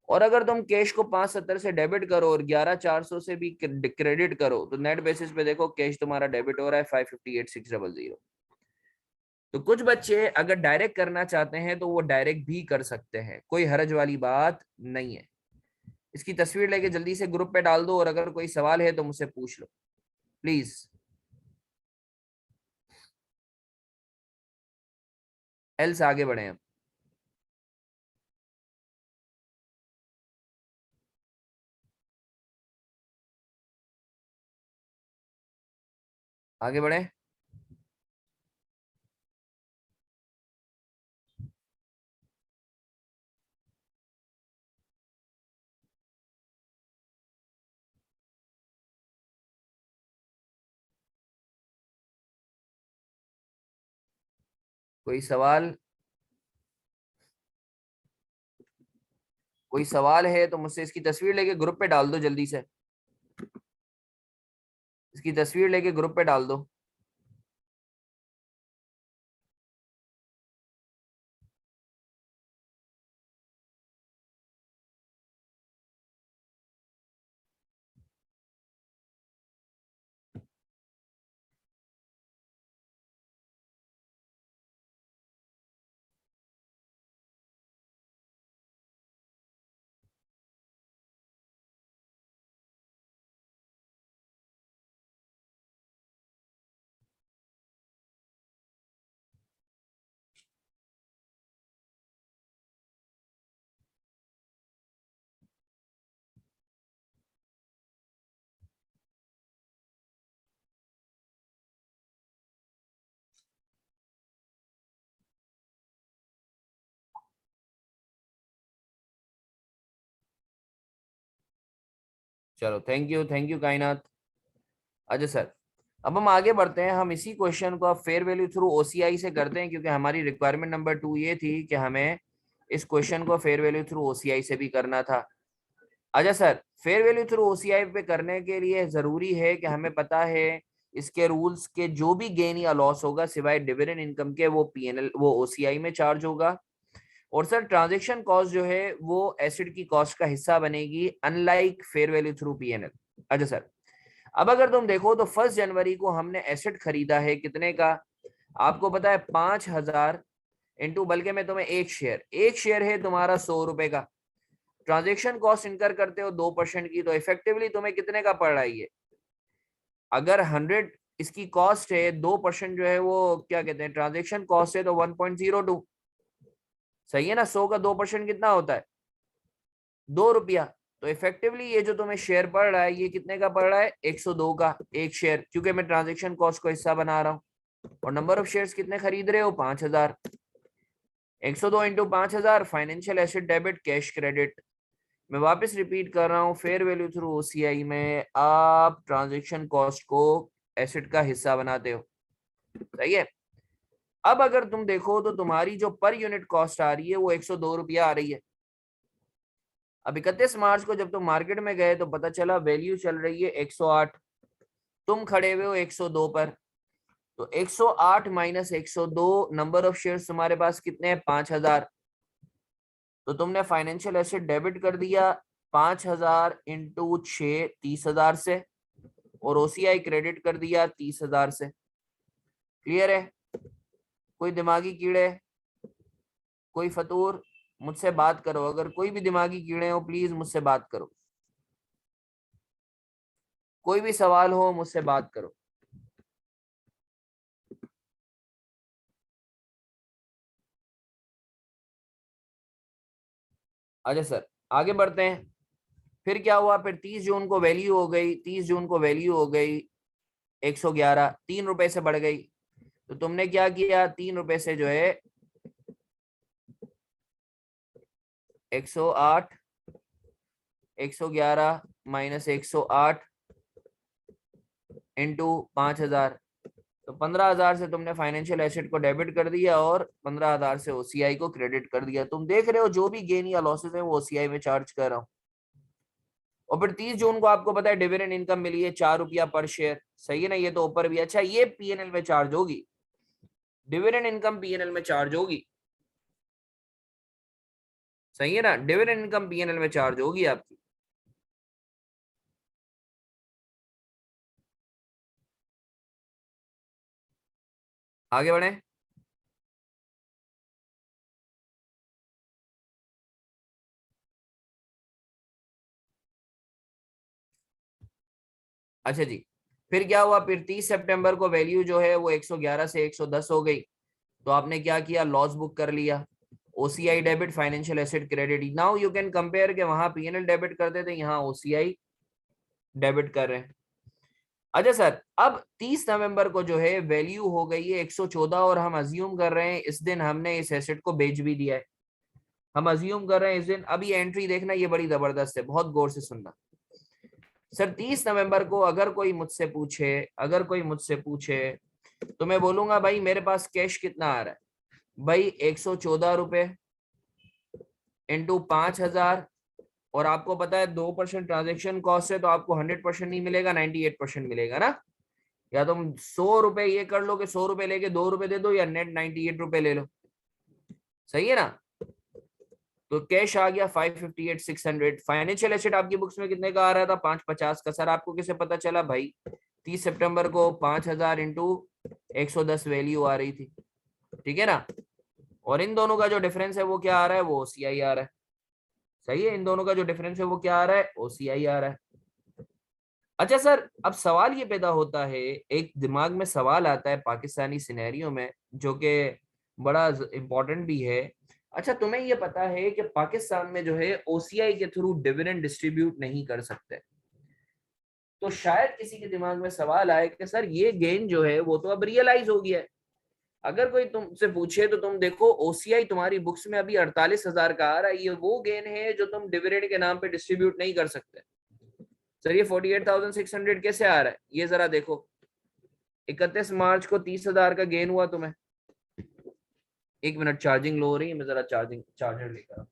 और अगर तुम कैश को 570 से डेबिट करो और 11,400 से भी क्रेडिट करो, तो नेट बेसिस पे देखो कैश तुम्हारा डेबिट हो रहा है 558,600। तो कुछ बच्चे अगर डायरेक्ट करना चाहते हैं तो वो डायरेक्ट भी कर सकते हैं, कोई हर्ज वाली बात नहीं है। इसकी तस्वीर लेके जल्दी से ग्रुप पे डाल दो, और अगर कोई सवाल है तो मुझसे पूछ लो प्लीज। एल्स आगे बढ़े हम। आगे बढ़े। कोई सवाल? कोई सवाल है तो मुझसे इसकी तस्वीर लेके ग्रुप पे डाल दो जल्दी से। इसकी तस्वीर लेके ग्रुप पे डाल दो। चलो, थैंक यू कायनात। अच्छा सर, अब हम आगे बढ़ते हैं। हम इसी क्वेश्चन को अब फेयर वैल्यू थ्रू ओसीआई से करते हैं, क्योंकि हमारी रिक्वायरमेंट नंबर 2 ये थी कि हमें इस क्वेश्चन को फेयर वैल्यू थ्रू ओसीआई से भी करना था। अच्छा sir, fair value through OCI पे करने के लिए जरूरी है कि हमें पता है इसके रूल्स के, जो भी गेन या लॉस होगा सिवाय डिविडेंड इनकम के, वो पीएनएल वो ओसीआई में चार्ज होगा। और सर ट्रांजैक्शन कॉस्ट जो है वो एसिड की कॉस्ट का हिस्सा बनेगी, unlike fair value through PNL. अच्छा सर, अब अगर तुम देखो तो 1 जनवरी को हमने एसेट खरीदा है कितने का? आपको पता है 5,000 इंटू, बल्कि मैं तुम्हें एक शेयर है तुम्हारा 100 रुपए का। ट्रांजेक्शन कॉस्ट इनकर करते हो 2% की, तो इफेक्टिवली तुम्हें कितने का पड़ रहा है ये? अगर 100 इसकी कॉस्ट है 2% जो है वो क्या कहते हैं ट्रांजेक्शन कॉस्ट है, तो 1.02 सही है ना। 100 का 2% कितना होता है, 2 रुपया। तो इफेक्टिवली ये जो तुम्हें शेयर पड़ रहा है ये कितने का पड़ रहा है, 102 का एक शेयर, क्योंकि मैं ट्रांजेक्शन कॉस्ट को हिस्सा बना रहा हूँ। और नंबर ऑफ शेयर्स कितने खरीद रहे हो, 5000। 102 into 5000, financial asset debit cash credit. मैं वापस रिपीट कर रहा हूँ, फेयर वैल्यू थ्रू ओसीआई में आप ट्रांजेक्शन कॉस्ट को एसेट का हिस्सा बनाते हो, सही है। अब अगर तुम देखो तो तुम्हारी जो पर यूनिट कॉस्ट आ रही है वो 102 रुपया आ रही है। अब 31 मार्च को जब तुम मार्केट में गए तो पता चला वैल्यू चल रही है 108, तुम खड़े हुए हो 102 पर। तो 108 माइनस 102, नंबर ऑफ शेयर्स तुम्हारे पास कितने हैं, 5000। तो तुमने फाइनेंशियल एसेट डेबिट कर दिया 5000 इंटू 6, 30,000 से, और ओसीआई क्रेडिट कर दिया 30,000 से। क्लियर है, कोई दिमागी कीड़े, कोई फतूर, मुझसे बात करो। अगर कोई भी दिमागी कीड़े हो प्लीज मुझसे बात करो, कोई भी सवाल हो मुझसे बात करो। अच्छा सर, आगे बढ़ते हैं। फिर क्या हुआ, फिर 30 जून को वैल्यू हो गई, 30 जून को वैल्यू हो गई 111, 3 रुपए से बढ़ गई। तो तुमने क्या किया, 3 रुपए से जो है 108, 111 माइनस 108 इंटू 5000, तो 15,000 से तुमने फाइनेंशियल एसेट को डेबिट कर दिया और 15,000 से ओसीआई को क्रेडिट कर दिया। तुम देख रहे हो जो भी गेन या लॉसेस है वो ओसीआई में चार्ज कर रहा हूँ। और फिर 30 जून को आपको पता है डिविडेंड इनकम मिली है 4 रुपया पर शेयर, सही है ना, ये तो ऊपर भी। अच्छा, ये पीएनएल में चार्ज होगी, डिविडेंड इनकम पीएनएल में चार्ज होगी, सही है ना, डिविडेंड इनकम पीएनएल में चार्ज होगी आपकी। आगे बढ़े। अच्छा जी, फिर क्या हुआ, फिर 30 सितंबर को वैल्यू जो है वो 111 से 110 हो गई। तो आपने क्या किया, लॉस बुक कर लिया, OCI debit financial asset credit. Now you can compare के वहां पीएनएल डेबिट करते थे, यहाँ ओसीआई डेबिट कर रहे हैं। अच्छा सर, अब 30 नवंबर को जो है वैल्यू हो गई है 114, और हम अज्यूम कर रहे हैं इस दिन हमने इस एसेट को बेच भी दिया है। हम अज्यूम कर रहे हैं इस दिन, अब ये एंट्री देखना, ये बड़ी जबरदस्त है, बहुत गौर से सुनना। सर 30 नवंबर को अगर कोई मुझसे पूछे, अगर कोई मुझसे पूछे तो मैं बोलूंगा भाई मेरे पास कैश कितना आ रहा है, भाई 114 रुपए इंटू 5,000। और आपको पता है 2% ट्रांजेक्शन कॉस्ट है, तो आपको 100% नहीं मिलेगा, 98% मिलेगा ना। या तुम 100 रुपए ये कर लो कि 100 रुपए लेके 2 रुपए दे दो, या नेट 98 रुपए ले लो, सही है ना। तो कैश आ गया 558 600। फाइनेंशियल एसेट आपकी बुक्स में कितने का आ रहा था, 550 का। सर आपको कैसे पता चला, भाई 30 सितंबर को 5000 इंटू 110 वैल्यू आ रही थी, ठीक है ना। और इन दोनों का जो डिफरेंस है वो क्या आ रहा है, वो ओसीआई आ रहा है, सही है। इन दोनों का जो डिफरेंस है वो क्या आ रहा है, ओसीआई आ रहा है। अच्छा सर, अब सवाल ये पैदा होता है, एक दिमाग में सवाल आता है पाकिस्तानी सिनेरियो में, जो कि बड़ा इंपॉर्टेंट भी है। अच्छा, तुम्हें ये पता है कि पाकिस्तान में जो है ओसीआई के थ्रू डिविडेंड डिस्ट्रीब्यूट नहीं कर सकते। तो शायद किसी के दिमाग में सवाल आए कि सर ये गेन जो है वो तो अब रियलाइज हो गया है। अगर कोई तुमसे पूछे तो तुम देखो ओसीआई तुम्हारी बुक्स में अभी 48,000 का आ रहा है, ये वो गेन है जो तुम डिविडेंड के नाम पे डिस्ट्रीब्यूट नहीं कर सकते। सर ये 48,600 कैसे आ रहा है, ये जरा देखो। 31 मार्च को 30,000 का गेन हुआ तुम्हें। एक मिनट, चार्जिंग लो हो रही है, मैं जरा चार्जर लेकर आऊं।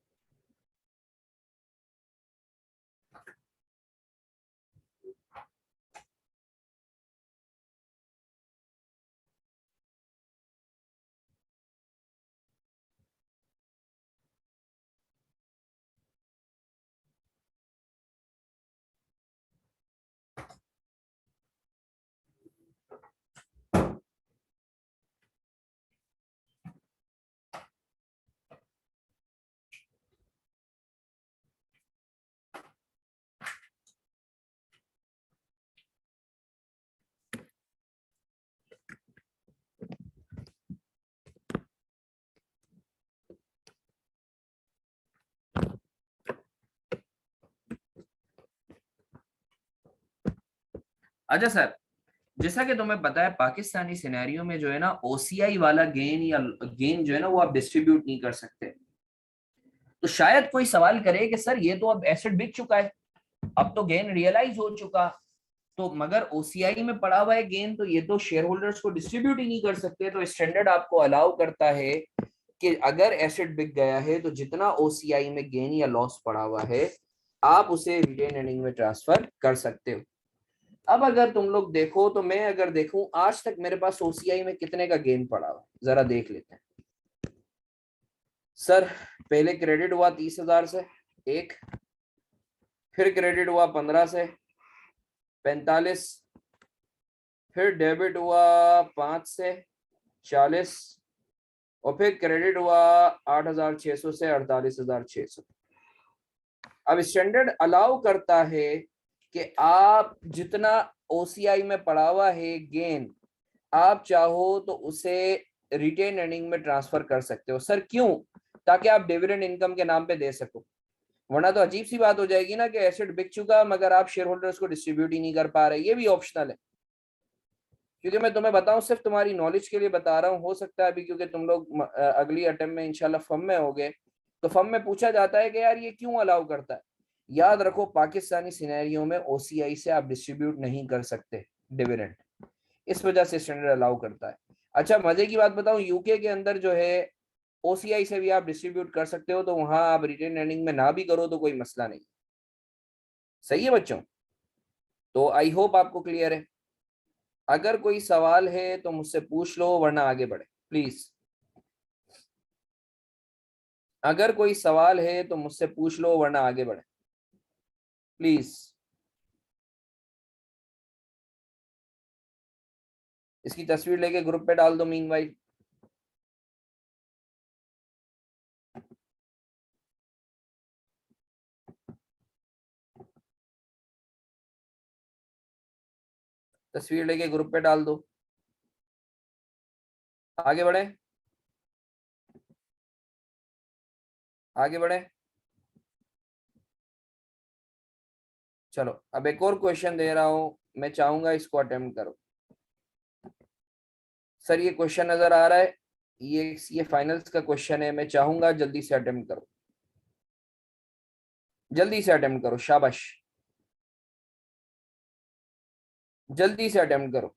अच्छा सर, जैसा कि तुम्हें पता है पाकिस्तानी सिनेरियो में जो है ना ओसीआई वाला गेन या गेन जो है ना वो आप डिस्ट्रीब्यूट नहीं कर सकते। तो शायद कोई सवाल करे कि सर ये तो अब एसेट बिक चुका है, अब तो गेन रियलाइज हो चुका, तो मगर ओसीआई में पड़ा हुआ है गेन, तो ये तो शेयर होल्डर्स को डिस्ट्रीब्यूट ही नहीं कर सकते। तो स्टैंडर्ड आपको अलाउ करता है कि अगर एसेट बिक गया है तो जितना ओसीआई में गेन या लॉस पड़ा हुआ है आप उसे रिटेन अर्निंग में ट्रांसफर कर सकते हो। अब अगर तुम लोग देखो तो मैं अगर देखूं आज तक मेरे पास ओसीआई में कितने का गेन पड़ा हुआ जरा देख लेते हैं। सर पहले क्रेडिट हुआ 30,000 से एक, फिर क्रेडिट हुआ 15 से 45, फिर डेबिट हुआ 5 से 40, और फिर क्रेडिट हुआ 8,600 से 48,600। अब स्टैंडर्ड अलाउ करता है कि आप जितना ओसीआई में पड़ा हुआ है गेन आप चाहो तो उसे रिटेन अर्निंग में ट्रांसफर कर सकते हो। सर क्यों? ताकि आप डिविडेंड इनकम के नाम पे दे सको, वरना तो अजीब सी बात हो जाएगी ना कि एसेट बिक चुका मगर आप शेयर होल्डर्स को डिस्ट्रीब्यूट ही नहीं कर पा रहे। ये भी ऑप्शनल है, क्योंकि मैं तुम्हें बताऊं सिर्फ तुम्हारी नॉलेज के लिए बता रहा हूँ। हो सकता है अभी क्योंकि तुम लोग अगली अटेम्प्ट में इंशाल्लाह फर्म में होगे तो फर्म में पूछा जाता है कि यार ये क्यों अलाउ करता है। याद रखो पाकिस्तानी सिनेरियो में ओसीआई से आप डिस्ट्रीब्यूट नहीं कर सकते डिविडेंड, इस वजह से स्टैंडर्ड अलाउ करता है। अच्छा मजे की बात बताऊं, यूके के अंदर जो है ओसीआई से भी आप डिस्ट्रीब्यूट कर सकते हो, तो वहां आप रिटेन अर्निंग में ना भी करो तो कोई मसला नहीं। सही है बच्चों? तो आई होप आपको क्लियर है। अगर कोई सवाल है तो मुझसे पूछ लो वरना आगे बढ़े प्लीज। अगर कोई सवाल है तो मुझसे पूछ लो वरना आगे बढ़े प्लीज। इसकी तस्वीर लेके ग्रुप पे डाल दो मीनवाइल। तस्वीर लेके ग्रुप पे डाल दो। आगे बढ़े, आगे बढ़े। चलो अब एक और क्वेश्चन दे रहा हूं, मैं चाहूंगा इसको अटेम्प्ट करो। सर ये क्वेश्चन नजर आ रहा है? ये फाइनल्स का क्वेश्चन है, मैं चाहूंगा जल्दी से अटेम्प्ट करो, जल्दी से अटेम्प्ट करो, शाबाश, जल्दी से अटेम्प्ट करो।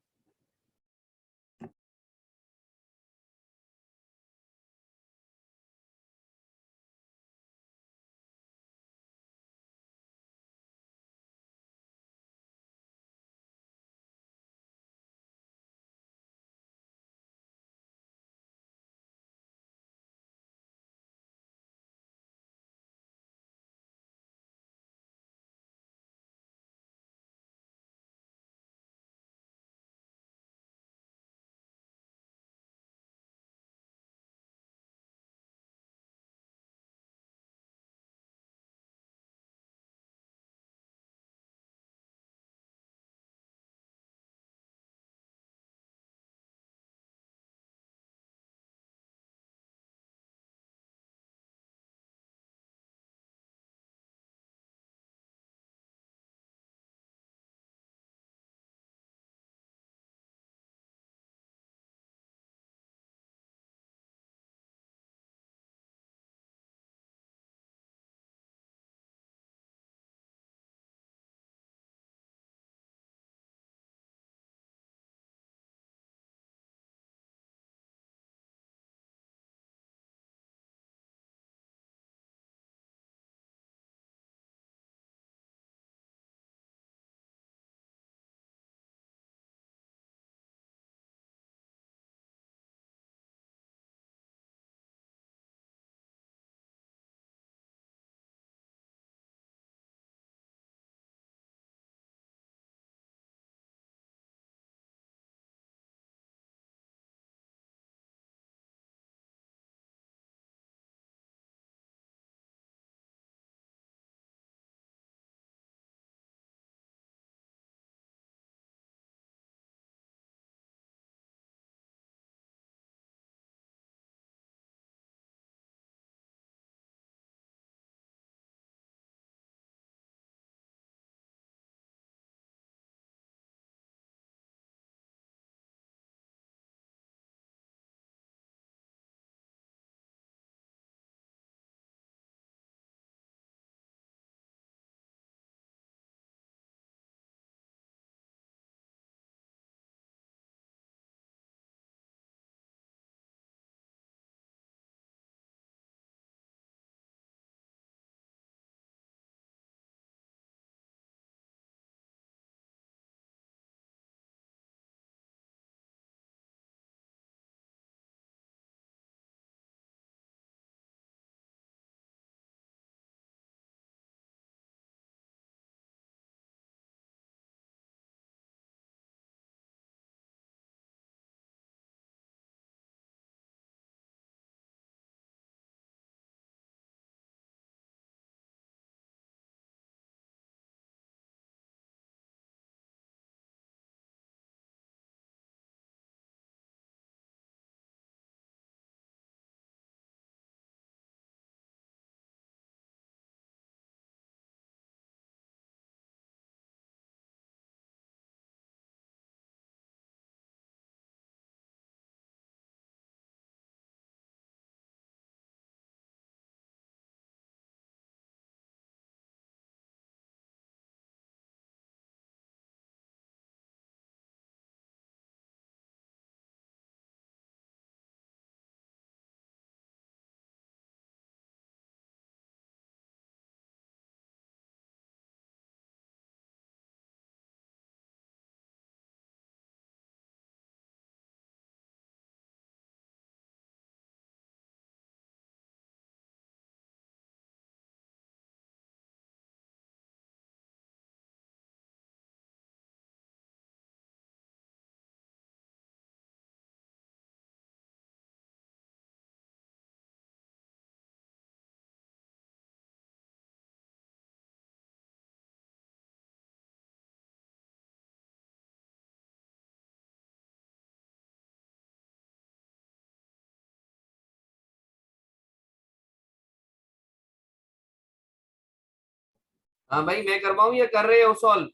हाँ भाई, मैं करवाऊँ या कर रहे हो सॉल्व?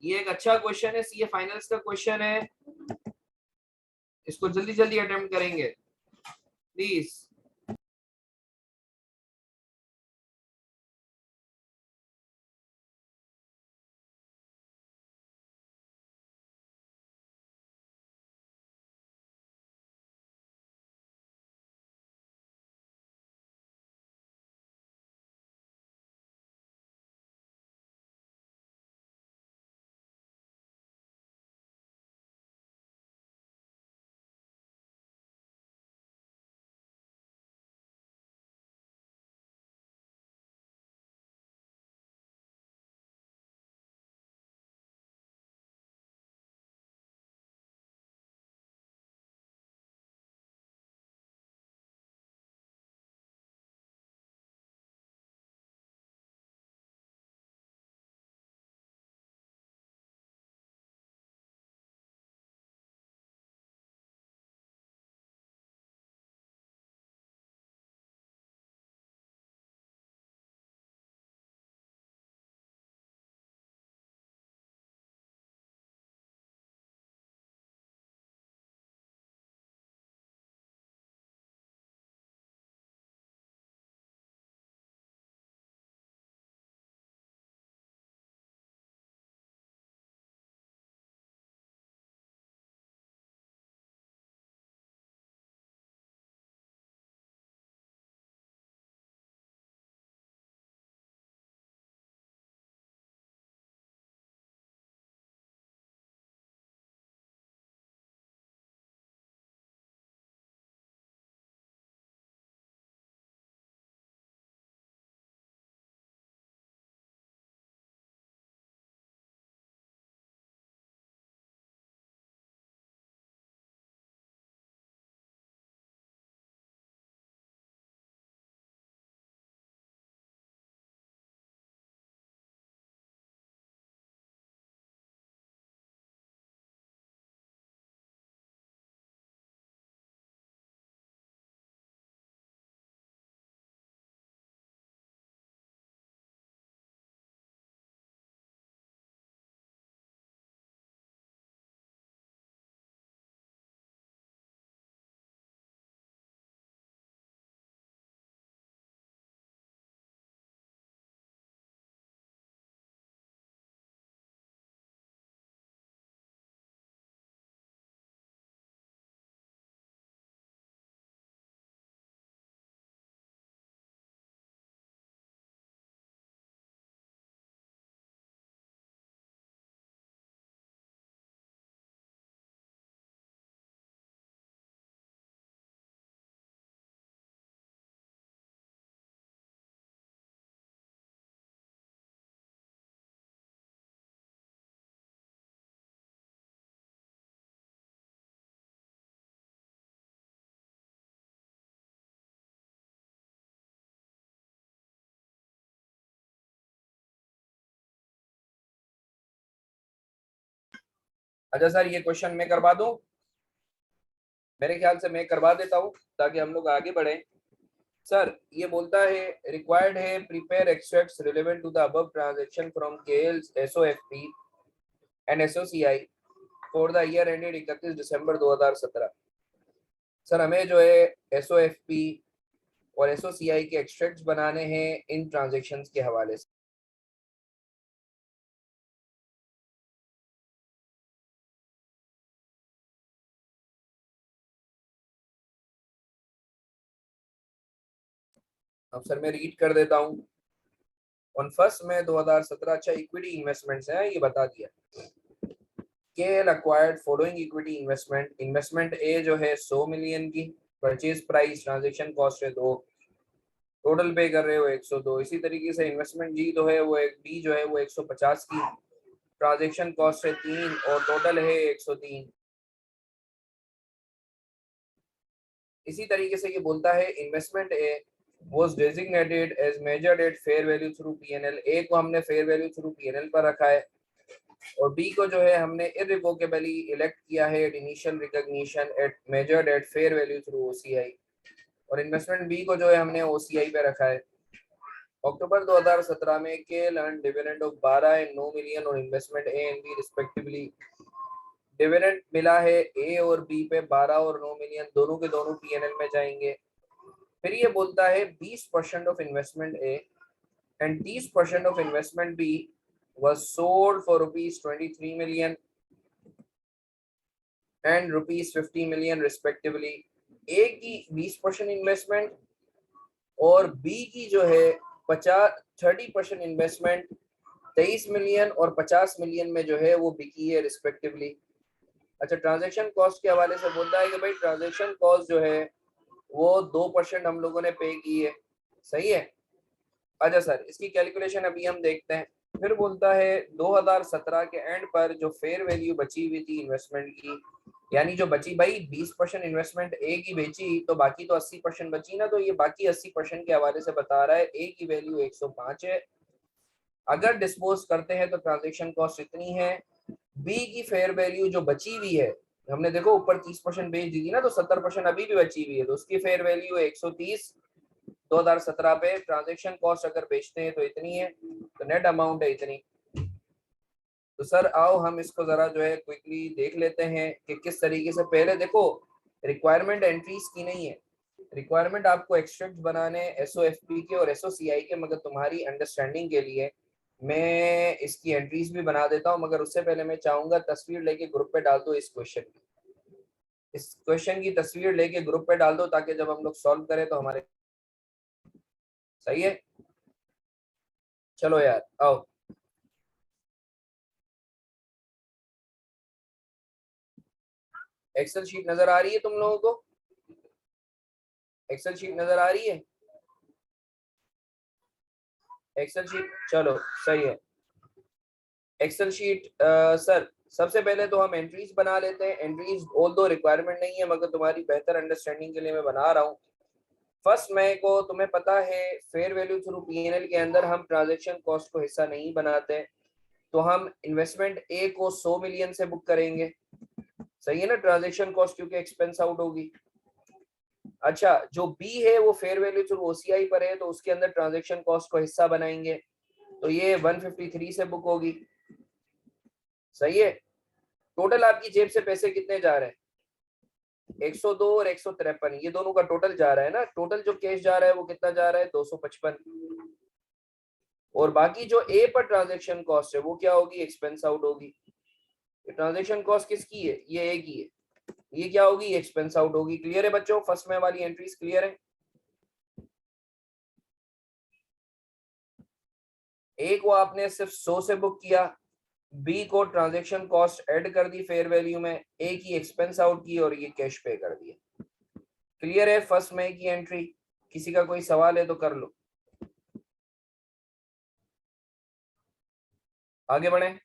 ये एक अच्छा क्वेश्चन है, सीए फाइनल्स का क्वेश्चन है, इसको जल्दी जल्दी अटेम्प्ट करेंगे प्लीज। अच्छा सर, ये क्वेश्चन मैं करवा दूं? मेरे ख्याल से मैं करवा देता हूं ताकि हम लोग आगे बढ़े। सर ये बोलता है, रिक्वायर्ड है prepare extracts relevant to the above transaction from KLS SOFP and SOCI for the year ended 31 December 2017। Sir हमें जो है एसओएफपी और एसओसीआई के एक्सट्रैक्ट्स बनाने हैं इन ट्रांजैक्शंस के हवाले से। अब सर मैं रीड कर देता हूँ। ऑन 1 मई 2017, अच्छा इक्विटी इन्वेस्टमेंट्स है ये बता दिया। KL acquired following equity investment। Investment A जो है 100 मिलियन की, परचेज प्राइस ट्रांजैक्शन कॉस्ट है 2, टोटल पे कर रहे हो 102। इसी तरीके से इन्वेस्टमेंट जी जो है वो एक बी जो है वो 150 की, ट्रांजैक्शन कॉस्ट है 3 और टोटल है 103। इसी तरीके से ये बोलता है investment A was designated as measured at fair value through P&L। ए को हमने फेयर वैल्यू थ्रू P&L पर रखा है और बी को जो है हमने इररिवोकेबली इलेक्ट किया है at initial recognition at measured at fair value through OCI. और इन्वेस्टमेंट बी को जो है हमने ओसीआई पे रखा है। अक्टूबर 2017 में KL earned dividend of 12 and 9 million on investment A and B respectively. Dividend मिला है A और B पे 12 और 9 मिलियन, दोनों के दोनों P&L में जाएंगे। फिर ये बोलता है 20% of investment A and 30% of investment B was sold for rupees 23 million and rupees 50 million respectively. A की 20% इन्वेस्टमेंट और B की जो है 30% इन्वेस्टमेंट 23 मिलियन और 50 मिलियन में जो है वो बिकी है रिस्पेक्टिवली। अच्छा, ट्रांजैक्शन कॉस्ट के हवाले से बोलता है कि भाई ट्रांजैक्शन कॉस्ट जो है वो 2% हम लोगों ने पे की है, सही है। अच्छा सर, इसकी कैलकुलेशन अभी हम देखते हैं। फिर बोलता है 2017 के एंड पर जो फेयर वैल्यू बची हुई थी इन्वेस्टमेंट की, यानी जो बची भाई 20% इन्वेस्टमेंट ए की बेची तो बाकी तो 80% बची ना, तो ये बाकी 80% के हवाले से बता रहा है ए की वैल्यू 105 है। अगर डिस्पोज करते हैं तो ट्रांजैक्शन कॉस्ट इतनी है। बी की फेयर वैल्यू जो बची हुई है, हमने देखो ऊपर 30% बेच दी थी ना, तो 70% अभी भी बची हुई है, तो उसकी फेयर वैल्यू 130 2017 पे। ट्रांजैक्शन कॉस्ट अगर बेचते हैं तो इतनी है, तो नेट अमाउंट है इतनी। तो सर आओ हम इसको जरा जो है क्विकली देख लेते हैं कि किस तरीके से। पहले देखो, रिक्वायरमेंट एंट्रीज की नहीं है, रिक्वायरमेंट आपको एक्सट्रैक्ट बनाने एसओएफपी के और एसओसीआई के, मगर तुम्हारी अंडरस्टैंडिंग के लिए मैं इसकी एंट्रीज भी बना देता हूं। मगर उससे पहले मैं चाहूंगा तस्वीर लेके ग्रुप पे डाल दो इस क्वेश्चन की तस्वीर लेके ग्रुप पे डाल दो, ताकि जब हम लोग सॉल्व करें तो हमारे सही है। चलो यार आओ, एक्सेल शीट नजर आ रही है तुम लोगों को? एक्सेल शीट नजर आ रही है? एक्सेल शीट, चलो सही है। एक्सेल शीट सर सबसे पहले तो हम एंट्रीज बना लेते हैं। एंट्रीज ऑल दो रिक्वायरमेंट नहीं है, मगर तुम्हारी बेहतर अंडरस्टैंडिंग के लिए मैं बना रहा हूँ। फर्स्ट मई को तुम्हें पता है फेयर वैल्यू थ्रू पीएनएल के अंदर हम ट्रांजैक्शन कॉस्ट को हिस्सा नहीं बनाते, तो हम इन्वेस्टमेंट ए को 100 मिलियन से बुक करेंगे, सही है ना, ट्रांजैक्शन कॉस्ट क्योंकि एक्सपेंस आउट होगी। अच्छा, जो बी है वो फेयर वैल्यू थ्रू ओसीआई पर है, तो उसके अंदर ट्रांजैक्शन कॉस्ट को हिस्सा बनाएंगे, तो ये 153 से बुक होगी, सही है। टोटल आपकी जेब से पैसे कितने जा रहे हैं? 102 और 153, ये दोनों का टोटल जा रहा है ना। टोटल जो कैश जा रहा है वो कितना जा रहा है? 255। और बाकी जो ए पर ट्रांजैक्शन कॉस्ट है वो क्या होगी? एक्सपेंस आउट होगी। ट्रांजैक्शन कॉस्ट किसकी है? ये ए की है। ये क्या होगी? एक्सपेंस आउट होगी। क्लियर है बच्चों? फर्स्ट में वाली एंट्रीज क्लियर है? ए को आपने सिर्फ 100 से बुक किया, बी को ट्रांजैक्शन कॉस्ट ऐड कर दी फेयर वैल्यू में, ए की एक्सपेंस आउट की और ये कैश पे कर दिया। क्लियर है फर्स्ट मई की एंट्री? किसी का कोई सवाल है तो कर लो, आगे बढ़े।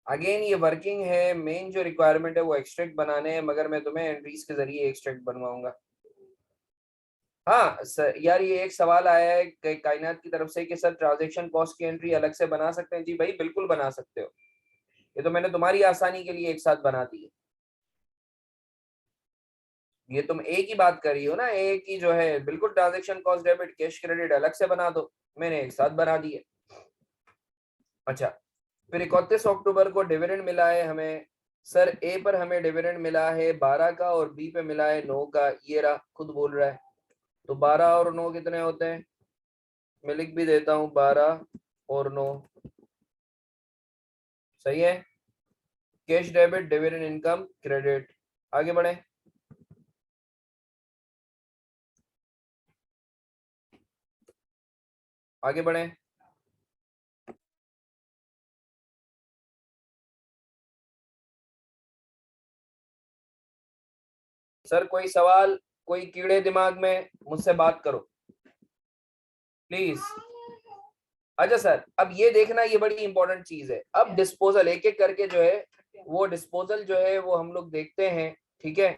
अगेन ये वर्किंग है, मेन जो रिक्वायरमेंट है वो एक्सट्रैक्ट बनाने हैं, मगर मैं तुम्हें एंट्रीज के जरिए एक्सट्रैक्ट बनवाऊंगा। हाँ सर, यार ये एक सवाल आया है कायनात की तरफ से कि सर ट्रांजैक्शन कॉस्ट की एंट्री अलग से बना सकते हैं? जी भाई बिल्कुल बना सकते हो, ये तो मैंने तुम्हारी आसानी के लिए एक साथ बना दी है। ये तुम ए की बात कर रही हो ना, ए की जो है बिल्कुल transaction cost debit cash credit अलग से बना दो, मैंने एक साथ बना दी है। अच्छा, फिर 31 अक्टूबर को डिविडेंड मिला है हमें। सर ए पर हमें डिविडेंड मिला है 12 का और बी पे मिला है 9 का, ये रहा खुद बोल रहा है। तो 12 और 9 कितने होते हैं? मैं लिख भी देता हूँ, 12 और 9, सही है। Cash debit dividend income credit. आगे बढ़े। आगे बढ़े। सर कोई सवाल, कोई कीड़े दिमाग में? मुझसे बात करो प्लीज। अच्छा सर, अब ये देखना, ये बड़ी इंपॉर्टेंट चीज है। अब डिस्पोजल एक एक करके जो है वो डिस्पोजल जो है वो हम लोग देखते हैं, ठीक है,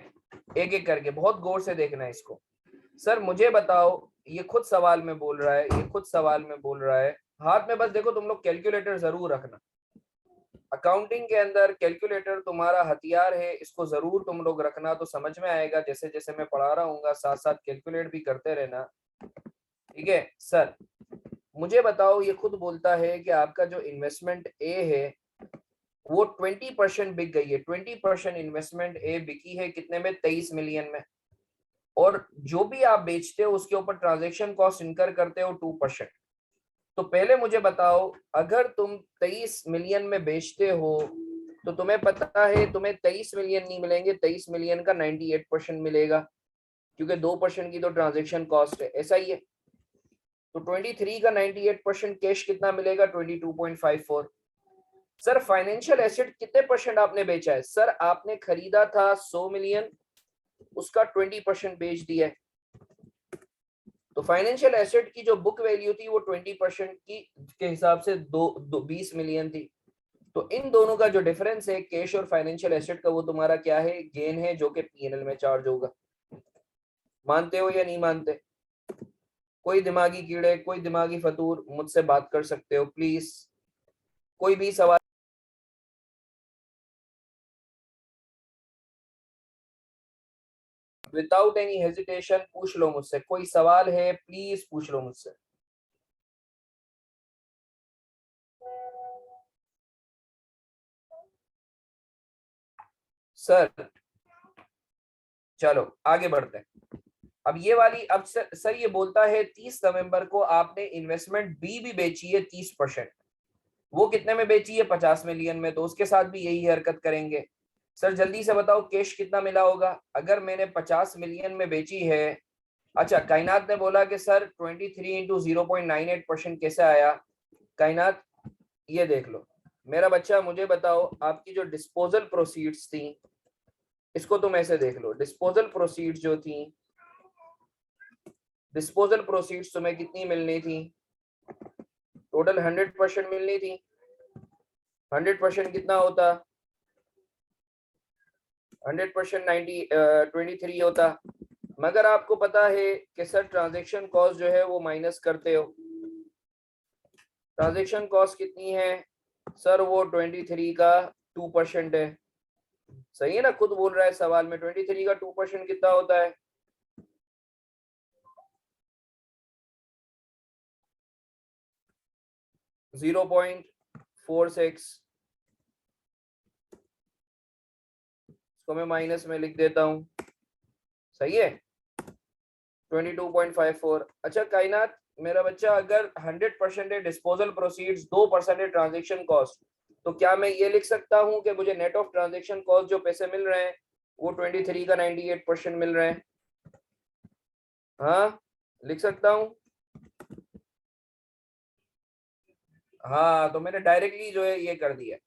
एक एक करके बहुत गौर से देखना है इसको। सर मुझे बताओ, ये खुद सवाल में बोल रहा है, ये खुद सवाल में बोल रहा है। हाथ में बस देखो, तुम लोग कैलकुलेटर जरूर रखना, अकाउंटिंग के अंदर कैलकुलेटर तुम्हारा हथियार है, इसको जरूर तुम लोग रखना, तो समझ में आएगा। जैसे जैसे मैं पढ़ा रहा हूँ साथ साथ कैलकुलेट भी करते रहना, ठीक है सर। मुझे बताओ, ये खुद बोलता है कि आपका जो इन्वेस्टमेंट ए है वो 20% बिक गई है। 20% इन्वेस्टमेंट ए बिकी है कितने में? 23 मिलियन में। और जो भी आप बेचते हो उसके ऊपर ट्रांजेक्शन कॉस्ट इनकर करते हो 2%। तो पहले मुझे बताओ, अगर तुम 23 मिलियन में बेचते हो तो तुम्हें पता है तुम्हें 23 मिलियन नहीं मिलेंगे, 23 मिलियन का 98% मिलेगा, क्योंकि 2% की तो ट्रांजेक्शन कॉस्ट है। ऐसा ही है। तो 23 का 98% कैश कितना मिलेगा? 22.54। सर फाइनेंशियल एसेट कितने परसेंट आपने बेचा है? सर आपने खरीदा था 100 मिलियन, उसका 20% बेच दिया है। तो फाइनेंशियल एसेट की जो बुक वैल्यू थी वो 20% की के हिसाब से 20 मिलियन थी। तो इन दोनों का जो डिफरेंस है कैश और फाइनेंशियल एसेट का, वो तुम्हारा क्या है? गेन है, जो कि पीएनएल में चार्ज होगा। मानते हो या नहीं मानते? कोई दिमागी कीड़े, कोई दिमागी फतूर, मुझसे बात कर सकते हो प्लीज। कोई भी सवाल विदाउट एनी हेजिटेशन पूछ लो मुझसे। कोई सवाल है प्लीज पूछ लो मुझसे। सर चलो आगे बढ़ते हैं। अब ये वाली, अब सर ये बोलता है 30 नवंबर को आपने इन्वेस्टमेंट बी भी बेची है 30%। वो कितने में बेची है? 50 मिलियन में। तो उसके साथ भी यही हरकत करेंगे। सर जल्दी से बताओ कैश कितना मिला होगा अगर मैंने 50 मिलियन में बेची है? अच्छा, कायनात ने बोला कि सर 23 इंटू 0.98% कैसे आया? कायनात ये देख लो मेरा बच्चा, मुझे बताओ आपकी जो डिस्पोजल प्रोसीड्स थी, इसको तुम ऐसे देख लो। डिस्पोजल प्रोसीड्स जो थी, डिस्पोजल प्रोसीड्स तुम्हें कितनी मिलनी थी? टोटल 100% मिलनी थी। 100% कितना होता? 100% 23 होता। मगर आपको पता है कि सर ट्रांजैक्शन कॉस्ट जो है वो माइनस करते हो। ट्रांजैक्शन कॉस्ट कितनी है? सर वो 23 का 2% है। सही है ना? खुद बोल रहा है सवाल में, 23 का 2% कितना होता है? 0.46। इसको मैं माइनस में लिख देता हूं। सही है? 22.54। अच्छा कायनात मेरा बच्चा, अगर 100% है डिस्पोजल प्रोसीड्स, 2% है ट्रांजेक्शन कॉस्ट, तो क्या मैं ये लिख सकता हूं कि मुझे नेट ऑफ ट्रांजेक्शन कॉस्ट जो पैसे मिल रहे हैं वो 23 का 98% मिल रहे हैं? हाँ लिख सकता हूं। हाँ तो मैंने डायरेक्टली जो है ये कर दिया।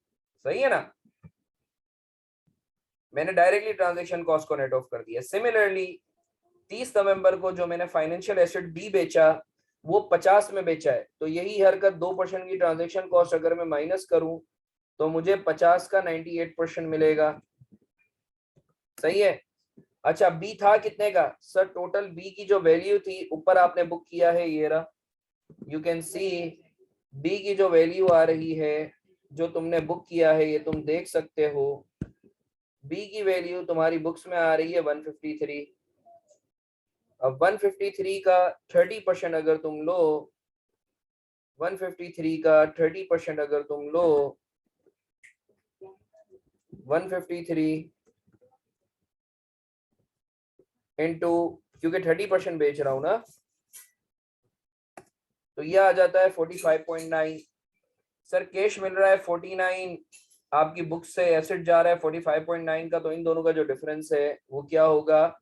सही है ना? मैंने डायरेक्टली ट्रांजेक्शन कॉस्ट को नेट ऑफ कर दिया। सिमिलरली 30 नवंबर को जो मैंने फाइनेंशियल एसेट बी बेचा वो 50 में बेचा है। तो यही हरकत 2% की ट्रांजेक्शन कॉस्ट अगर मैं माइनस करूं तो मुझे 50 का 98% मिलेगा। सही है? अच्छा बी था कितने का? सर टोटल बी की जो वैल्यू थी ऊपर आपने बुक किया है, ये रहा, यू कैन सी। बी की जो वैल्यू आ रही है जो तुमने बुक किया है, ये तुम देख सकते हो। बी की वैल्यू तुम्हारी बुक्स में आ रही है 153। अब 153 का 30% अगर तुम लो, 153 का 30% अगर तुम लो, 153 इंटू, क्योंकि 30% बेच रहा हूं ना, तो ये आ जाता है 45.9। सर कैश मिल रहा है 49, आपकी बुक से एसेट जा रहा है 45.9 का। तो इन दोनों का जो डिफरेंस है वो क्या होगा?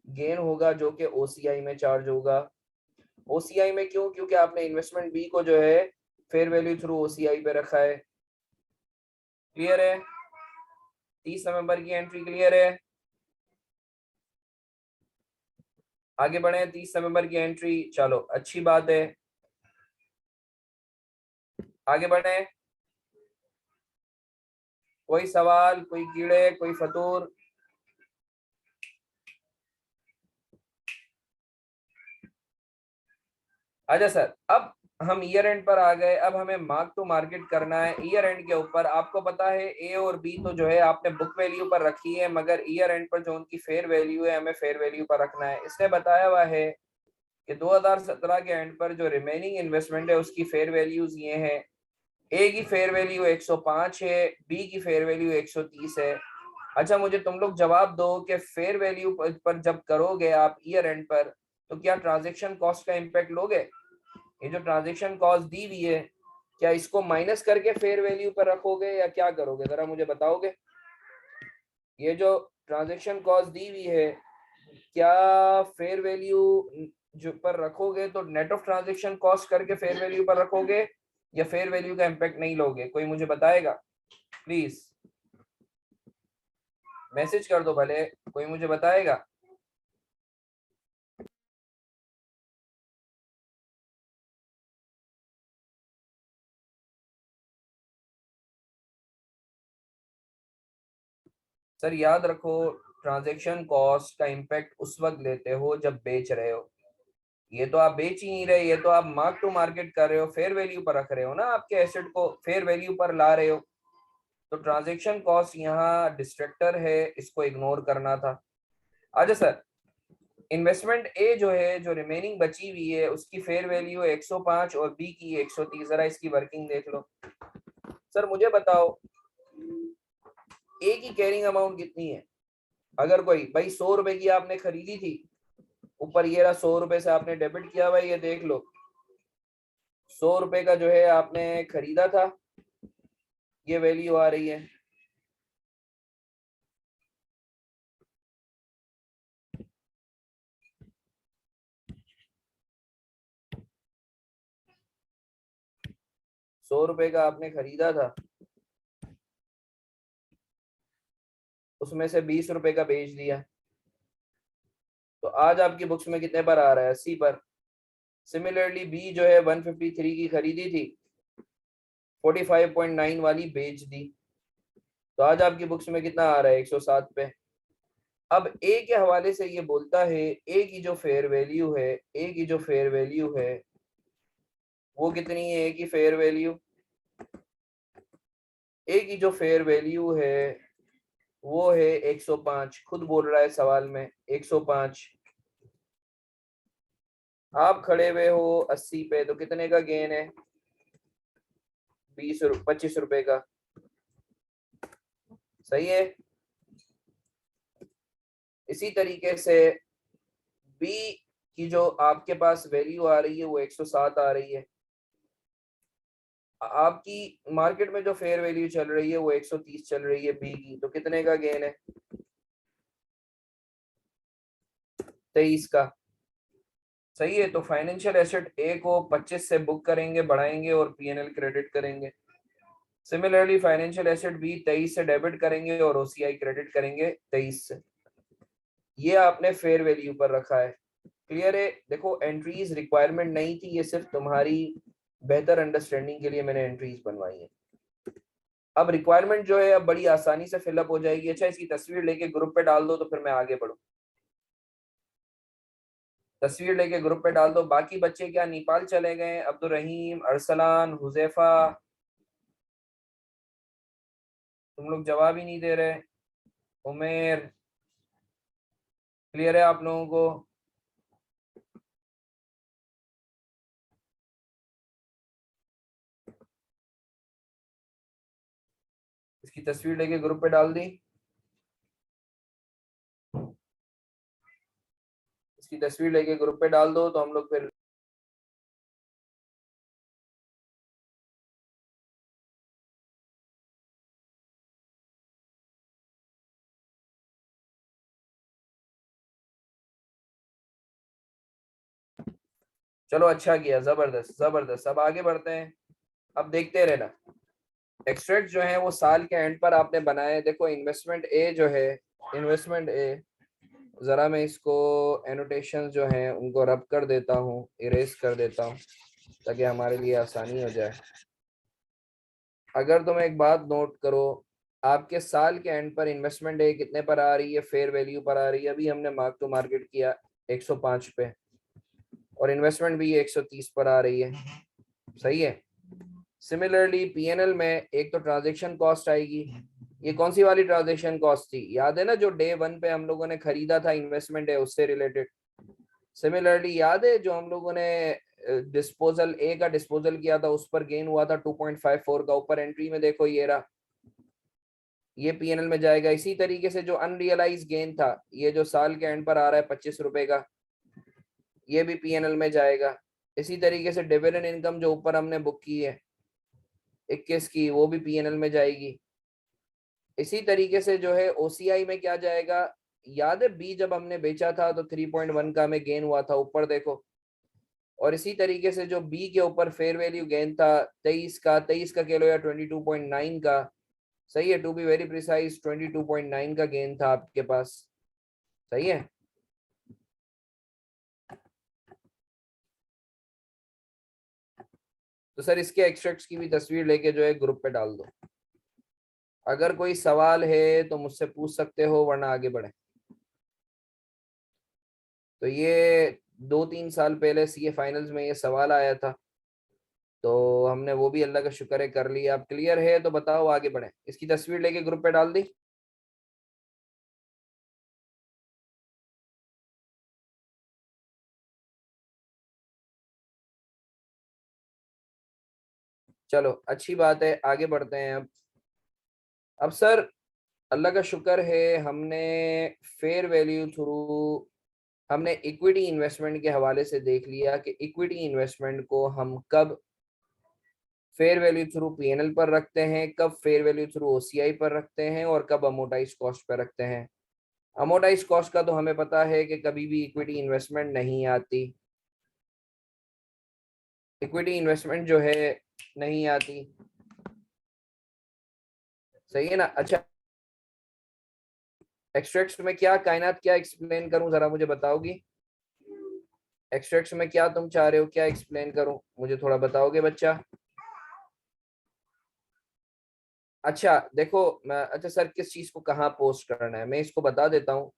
गेन होगा, जो कि ओसीआई में चार्ज होगा। ओसीआई में क्यों? क्योंकि आपने इन्वेस्टमेंट बी को जो है फेयर वैल्यू थ्रू ओसीआई पे रखा है। क्लियर है? 30 नवंबर की एंट्री क्लियर है? आगे बढ़े। 30 नवंबर की एंट्री, चलो अच्छी बात है, आगे बढ़े। कोई सवाल, कोई कीड़े, कोई फतूर? अच्छा सर, अब हम ईयर एंड पर आ गए। अब हमें मार्क टू मार्केट करना है ईयर एंड के ऊपर। आपको पता है ए और बी तो जो है आपने बुक वैल्यू पर रखी है, मगर ईयर एंड पर जो उनकी फेयर वैल्यू है हमें फेयर वैल्यू पर रखना है। इसने बताया हुआ है कि 2017 के एंड पर जो रिमेनिंग इन्वेस्टमेंट है उसकी फेयर वैल्यूज ये है, ए की फेयर वैल्यू 105 है, बी की फेयर वैल्यू 130 है। अच्छा मुझे तुम लोग जवाब दो कि फेयर वैल्यू पर जब करोगे आप ईयर एंड पर, तो क्या ट्रांजैक्शन कॉस्ट का इम्पैक्ट लोगे? ये जो ट्रांजैक्शन कॉस्ट दी हुई है, क्या इसको माइनस करके फेयर वैल्यू पर रखोगे या क्या करोगे, जरा मुझे बताओगे। ये जो ट्रांजैक्शन कॉस्ट दी हुई है, क्या फेयर वैल्यू जो पर रखोगे तो नेट ऑफ ट्रांजैक्शन कॉस्ट करके फेयर वैल्यू पर रखोगे, या फेयर वैल्यू का इम्पैक्ट नहीं लोगे? कोई मुझे बताएगा प्लीज, मैसेज कर दो भले, कोई मुझे बताएगा। सर याद रखो, ट्रांजैक्शन कॉस्ट का इम्पैक्ट उस वक्त लेते हो जब बेच रहे हो। ये तो आप बेच ही नहीं रहे, ये तो आप मार्क टू मार्केट कर रहे हो, फेयर वैल्यू पर रख रहे हो ना, आपके एसेट को फेयर वैल्यू पर ला रहे हो। तो ट्रांजैक्शन कॉस्ट यहाँ डिस्ट्रैक्टर है, इसको इग्नोर करना था। अच्छा सर, इन्वेस्टमेंट ए जो है, जो रिमेनिंग बची हुई है, उसकी फेयर वैल्यू 105 और बी की 130। जरा इसकी वर्किंग देख लो। सर मुझे बताओ, ए की कैरिंग अमाउंट कितनी है? अगर कोई भाई 100 रुपए की आपने खरीदी थी, ऊपर ये रहा 100 रुपए से आपने डेबिट किया, भाई ये देख लो, 100 रुपए का जो है आपने खरीदा था, ये वैल्यू आ रही है। सौ रुपए का आपने खरीदा था, उसमें से 20 रुपए का बेच दिया, तो आज आपकी बुक्स में कितने पर आ रहा है? 80 पर। सिमिलरली बी जो है 153 की खरीदी थी, 45.9 वाली बेच दी, तो आज आपकी बुक्स में कितना आ रहा है? 107 पे। अब ए के हवाले से ये बोलता है, ए की जो फेयर वैल्यू है, ए की जो फेयर वैल्यू है वो कितनी है? ए की फेयर वैल्यू, ए की जो फेयर वैल्यू है वो है 105। खुद बोल रहा है सवाल में 105। आप खड़े हुए हो 80 पे, तो कितने का गेन है? 25 रुपए का। सही है। इसी तरीके से बी की जो आपके पास वैल्यू आ रही है वो 107 आ रही है। आपकी मार्केट में जो फेयर वैल्यू चल रही है वो 130 चल रही है बी की, तो कितने का गेन है? 23 का। सही है। तो फाइनेंशियल एसेट ए को 25 से बुक करेंगे, बढ़ाएंगे और पीएनएल क्रेडिट करेंगे। सिमिलरली फाइनेंशियल एसेट बी 23 से डेबिट करेंगे और ओसीआई क्रेडिट करेंगे 23 से। ये आपने फेयर वैल्यू पर रखा है। क्लियर है? देखो एंट्रीज रिक्वायरमेंट नहीं थी, ये सिर्फ तुम्हारी बेहतर अंडरस्टैंडिंग के लिए मैंने एंट्रीज बनवाई है। अब रिक्वायरमेंट जो है अब बड़ी आसानी से फिलअप हो जाएगी। अच्छा इसकी तस्वीर लेके ग्रुप पे डाल दो तो फिर मैं आगे बढ़ूं। तस्वीर लेके ग्रुप पे डाल दो। बाकी बच्चे क्या नेपाल चले गए? अब्दुल रहीम, अरसलान, हुजैफा, तुम लोग जवाब ही नहीं दे रहे। उमेर, क्लियर है आप लोगों को? इसकी तस्वीर लेके ग्रुप पे डाल दी। इसकी तस्वीर लेके ग्रुप पे डाल दो तो हम लोग फिर चलो अच्छा किया, जबरदस्त जबरदस्त। अब आगे बढ़ते हैं। अब देखते रहना। एक्सट्रैक्ट जो है वो साल के एंड पर आपने बनाए। देखो इन्वेस्टमेंट ए जो है, इन्वेस्टमेंट ए, जरा मैं इसको एनोटेशन जो हैं उनको रब कर देता हूँ, इरेज कर देता हूँ ताकि हमारे लिए आसानी हो जाए। अगर तुम एक बात नोट करो, आपके साल के एंड पर इन्वेस्टमेंट ए कितने पर आ रही है? फेयर वैल्यू पर आ रही है। अभी हमने मार्क टू मार्केट किया 105 पे, और इन्वेस्टमेंट भी 130 पर आ रही है। सही है। सिमिलरली पीएनएल में एक तो ट्रांजैक्शन कॉस्ट आएगी। ये कौन सी वाली ट्रांजैक्शन कॉस्ट थी? याद है ना, जो डे 1 पे हम लोगों ने खरीदा था, इन्वेस्टमेंट है उससे रिलेटेड। सिमिलरली याद है जो हम लोगों ने डिस्पोजल ए का डिस्पोजल किया था, उस पर गेन हुआ था 2.54 का, ऊपर एंट्री में देखो ये रहा, ये पीएनएल में जाएगा। इसी तरीके से जो अनरियलाइज गेन था, ये जो साल के एंड पर आ रहा है 25 रुपए का, ये भी पीएनएल में जाएगा। इसी तरीके से डिविडेंड इनकम जो ऊपर हमने बुक की है 21 की, वो भी पीएनएल में जाएगी। इसी तरीके से जो है ओसीआई में क्या जाएगा, याद है बी जब हमने बेचा था तो 3.1 का हमें गेन हुआ था, ऊपर देखो। और इसी तरीके से जो बी के ऊपर फेयर वैल्यू गेन था 23 का कह लो या 22.9 का, सही है, टू बी वेरी प्रिसाइज 22.9 का गेन था आपके पास, सही है। तो सर इसके एक्सट्रैक्ट्स की भी तस्वीर लेके जो है ग्रुप पे डाल दो। अगर कोई सवाल है तो मुझसे पूछ सकते हो, वरना आगे बढ़े। तो ये 2-3 साल पहले सीए फाइनल्स में ये सवाल आया था, तो हमने वो भी अल्लाह का शुक्र है कर लिया। अब क्लियर है तो बताओ आगे बढ़े। इसकी तस्वीर लेके ग्रुप पे डाल दी। चलो अच्छी बात है, आगे बढ़ते हैं। अब सर अल्लाह का शुक्र है, हमने फेयर वैल्यू थ्रू, हमने इक्विटी इन्वेस्टमेंट के हवाले से देख लिया कि इक्विटी इन्वेस्टमेंट को हम कब फेयर वैल्यू थ्रू पीएनएल पर रखते हैं, कब फेयर वैल्यू थ्रू ओसीआई पर रखते हैं, और कब अमोटाइज कॉस्ट पर रखते हैं। अमोटाइज कॉस्ट का तो हमें पता है कि कभी भी इक्विटी इन्वेस्टमेंट नहीं आती, इक्विटी इन्वेस्टमेंट जो है नहीं आती, सही है ना। अच्छा, एक्सट्रैक्ट्स में क्या कायनात क्या एक्सप्लेन करूं, जरा मुझे बताओगी। एक्सट्रैक्ट्स में क्या तुम चाह रहे हो, क्या एक्सप्लेन करूं, मुझे थोड़ा बताओगे बच्चा। अच्छा देखो, अच्छा सर किस चीज को कहाँ पोस्ट करना है, मैं इसको बता देता हूँ।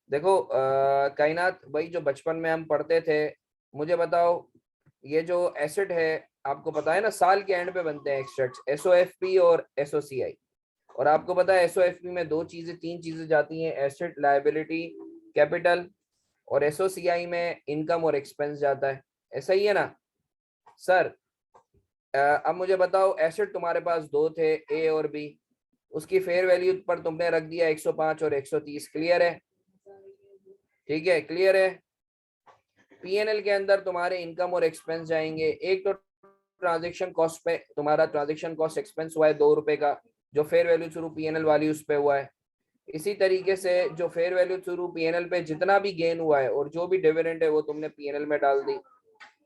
देखो कायनात भाई, जो बचपन में हम पढ़ते थे, मुझे बताओ, ये जो एसेट है, आपको पता है ना साल के एंड पे बनते हैं एक्सट्रैक्ट्स, एसओएफपी और एसओसीआई। और आपको पता है एसओएफपी में दो चीजें, तीन चीजें जाती हैं, एसेट, लायबिलिटी, कैपिटल। और एसओसीआई में इनकम और एक्सपेंस जाता है, ऐसा ही है ना सर। अब मुझे बताओ, एसेट तुम्हारे पास दो थे, ए और बी, उसकी फेयर वैल्यू पर तुमने रख दिया 105 और 130, क्लियर है, ठीक है, क्लियर है। पीएनएल के अंदर तुम्हारे इनकम और एक्सपेंस जाएंगे। एक तो ट्रांजेक्शन कॉस्ट पे तुम्हारा ट्रांजेक्शन कॉस्ट एक्सपेंस हुआ है 2 रुपए का, जो फेयर वैल्यू थ्रू पीएनएल वाली उस पे हुआ है। इसी तरीके से जो फेयर वैल्यू थ्रू पीएनएल पे जितना भी गेन हुआ है और जो भी डिविडेंड है वो तुमने पीएनएल में डाल दी।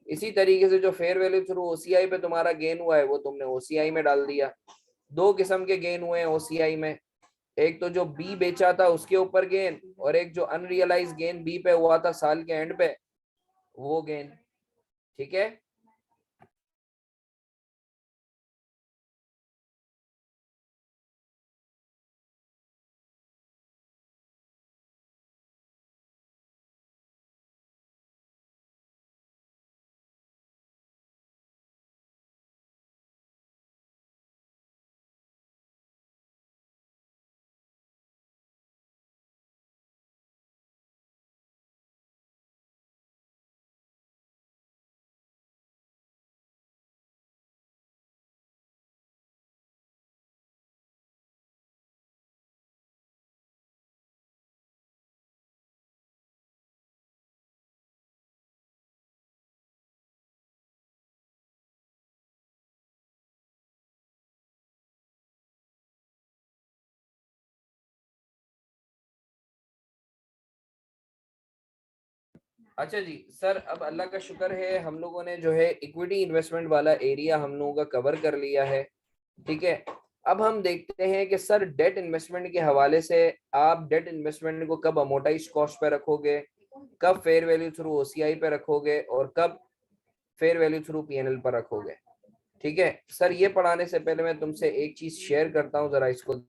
इसी तरीके से जो फेयर वैल्यू थ्रू ओसीआई पे तुम्हारा गेन हुआ है वो तुमने ओसीआई में डाल दिया। दो किस्म के गेन हुए हैं ओसीआई में, एक तो जो बी बेचा था उसके ऊपर गेन, और एक जो अनरियलाइज गेन बी पे हुआ था साल के एंड पे, वो गेन, ठीक है। अच्छा जी सर, अब अल्लाह का शुक्र है हम लोगों ने जो है इक्विटी इन्वेस्टमेंट वाला एरिया हम लोगों का कवर कर लिया है, ठीक है। अब हम देखते हैं कि सर डेट इन्वेस्टमेंट के हवाले से, आप डेट इन्वेस्टमेंट को कब अमोटाइज कॉस्ट पे रखोगे, कब फेयर वैल्यू थ्रू ओसीआई पे रखोगे, और कब फेयर वैल्यू थ्रू पीएनएल पर रखोगे, ठीक है। सर ये पढ़ाने से पहले मैं तुमसे एक चीज शेयर करता हूँ, जरा इसको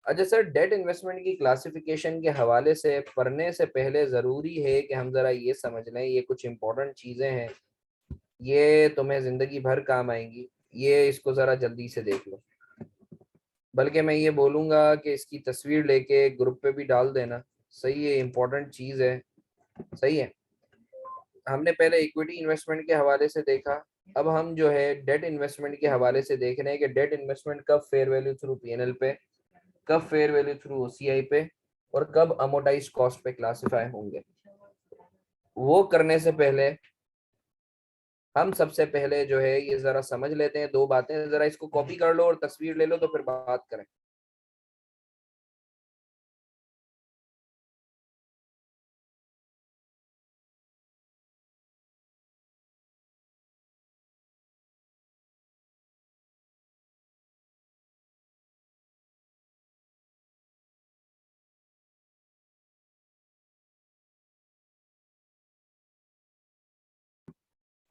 अच्छा सर, डेट इन्वेस्टमेंट की क्लासिफिकेशन के हवाले से पढ़ने से पहले जरूरी है कि हम जरा ये समझ लें, ये कुछ इंपॉर्टेंट चीजें हैं, ये तुम्हें जिंदगी भर काम आएंगी, ये इसको जरा जल्दी से देख लो। बल्कि मैं ये बोलूंगा कि इसकी तस्वीर लेके ग्रुप पे भी डाल देना, सही है, इंपॉर्टेंट चीज है। सही है। हमने पहले इक्विटी इन्वेस्टमेंट के हवाले से देखा, अब हम जो है डेट इन्वेस्टमेंट के हवाले से देख रहे हैं कि डेट इन्वेस्टमेंट कब फेयर वैल्यू थ्रू पीएनएल पे, कब फेयर वैल्यू थ्रू ओसीआई पे, और कब अमोटाइज कॉस्ट पे क्लासिफाई होंगे। वो करने से पहले हम सबसे पहले जो है ये जरा समझ लेते हैं दो बातें, जरा इसको कॉपी कर लो और तस्वीर ले लो तो फिर बात करें।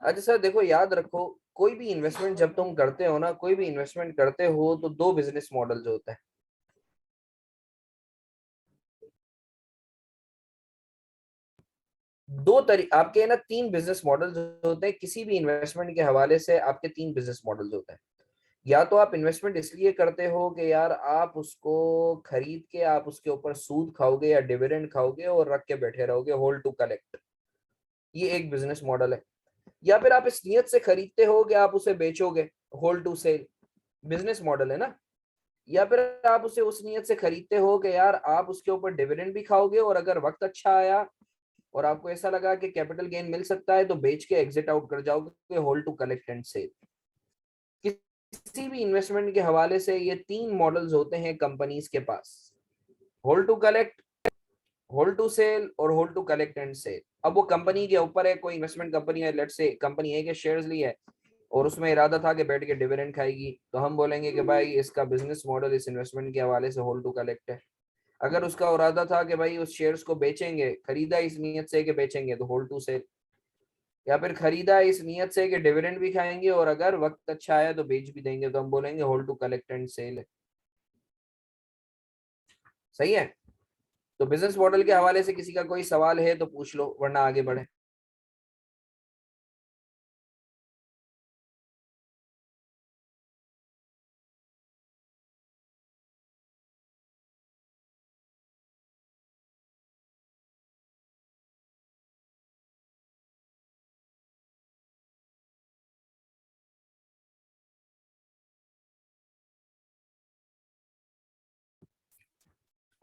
अच्छा सर देखो, याद रखो, कोई भी इन्वेस्टमेंट जब तुम करते हो ना, कोई भी इन्वेस्टमेंट करते हो तो दो बिजनेस मॉडल जो होते हैं, आपके ना तीन बिजनेस मॉडल होते हैं किसी भी इन्वेस्टमेंट के हवाले से। आपके तीन बिजनेस मॉडल होते हैं। या तो आप इन्वेस्टमेंट इसलिए करते हो कि यार आप उसको खरीद के आप उसके ऊपर सूद खाओगे या डिविडेंड खाओगे और रख के बैठे रहोगे, होल्ड टू कलेक्ट, ये एक बिजनेस मॉडल है। या फिर आप इस नियत से खरीदते हो कि आप उसे बेचोगे, hold to sell, business model है ना। या फिर आप उसे उस नियत से खरीदते हो कि यार आप उसके ऊपर डिविडेंड भी खाओगे और अगर वक्त अच्छा आया और आपको ऐसा लगा कि कैपिटल गेन मिल सकता है तो बेच के एग्जिट आउट कर जाओगे, hold to collect and sell. किसी भी इन्वेस्टमेंट के हवाले से ये तीन मॉडल्स होते हैं कंपनीज के पास, hold to collect, hold to sell और hold to collect and sell. अब वो कंपनी के ऊपर है, कोई इन्वेस्टमेंट कंपनी है, लेट्स से कंपनी ए के शेयर्स ली है और उसमें इरादा था कि बैठ के डिविडेंड खाएगी, तो हम बोलेंगे कि भाई इसका बिजनेस मॉडल इस इन्वेस्टमेंट के हवाले से होल्ड टू कलेक्ट है। अगर उसका इरादा था कि भाई उस शेयर्स को बेचेंगे, खरीदा इस नियत से कि बेचेंगे, तो होल्ड टू सेल। या फिर खरीदा इस नियत से कि डिविडेंड भी खाएंगे और अगर वक्त अच्छा आया तो बेच भी देंगे, तो हम बोलेंगे hold to collect and sell है। सही है। तो बिजनेस मॉडल के हवाले से किसी का कोई सवाल है तो पूछ लो, वरना आगे बढ़े।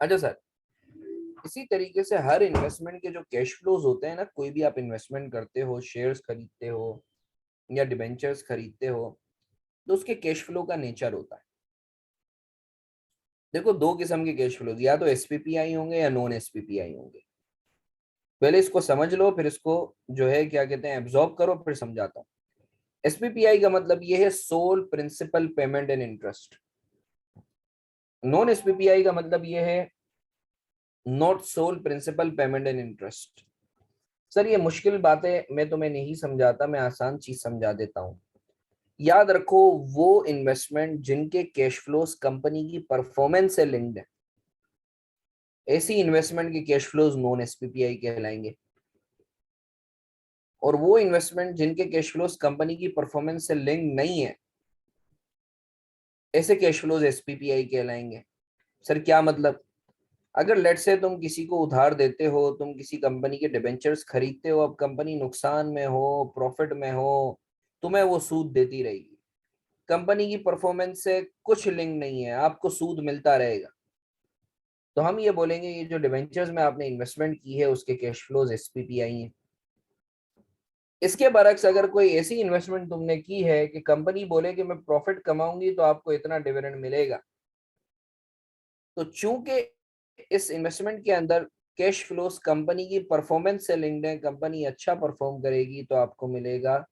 अच्छा सर, इसी तरीके से हर इन्वेस्टमेंट के जो कैश फ्लोज होते हैं ना, कोई भी आप इन्वेस्टमेंट करते हो, शेयर्स खरीदते हो या डिबेंचर्स खरीदते हो, तो उसके कैश फ्लो का नेचर होता है। देखो दो किस्म के कैश फ्लोज, या तो एसपीपीआई होंगे या नॉन एसपीपीआई होंगे। पहले इसको समझ लो, फिर इसको जो है क्या कहते हैं एब्जॉर्ब करो, फिर समझाता हूँ। एसपीपीआई का मतलब ये है sole principal payment and interest. Non SPPI का मतलब ये है not sole principal payment and interest. Sir ये मुश्किल बातें मैं तुम्हें नहीं समझाता, मैं आसान चीज समझा देता हूँ। याद रखो, वो इन्वेस्टमेंट जिनके कैश फ्लोज कंपनी की परफॉर्मेंस से लिंक्ड है, ऐसी इन्वेस्टमेंट के कैश फ्लोज नॉन एसपीपीआई कहलाएंगे। और वो इन्वेस्टमेंट जिनके कैश फ्लोज कंपनी की परफॉर्मेंस से लिंक नहीं है, ऐसे कैश फ्लोज एसपीपीआई कहलाएंगे। सर क्या मतलब? अगर लेट से तुम किसी को उधार देते हो, तुम किसी कंपनी के डिबेंचर्स खरीदते हो, अब कंपनी नुकसान में हो, प्रॉफिट में हो, तुम्हें वो सूद देती रहेगी, कंपनी की परफॉर्मेंस से कुछ लिंक नहीं है, आपको सूद मिलता रहेगा, तो हम ये बोलेंगे ये जो डिबेंचर्स में आपने इन्वेस्टमेंट की है उसके कैश फ्लोज एसपीपीआई हैं। इसके बरक्स अगर कोई ऐसी इन्वेस्टमेंट तुमने की है कि कंपनी बोले कि मैं प्रॉफिट कमाऊंगी तो आपको इतना डिविडेंड मिलेगा, तो चूंकि इस इन्वेस्टमेंट के अंदर कैश फ्लोस कंपनी की परफॉर्मेंस से लिंक्ड है, कंपनी अच्छा परफॉर्म करेगी तो आपको मिलेगा,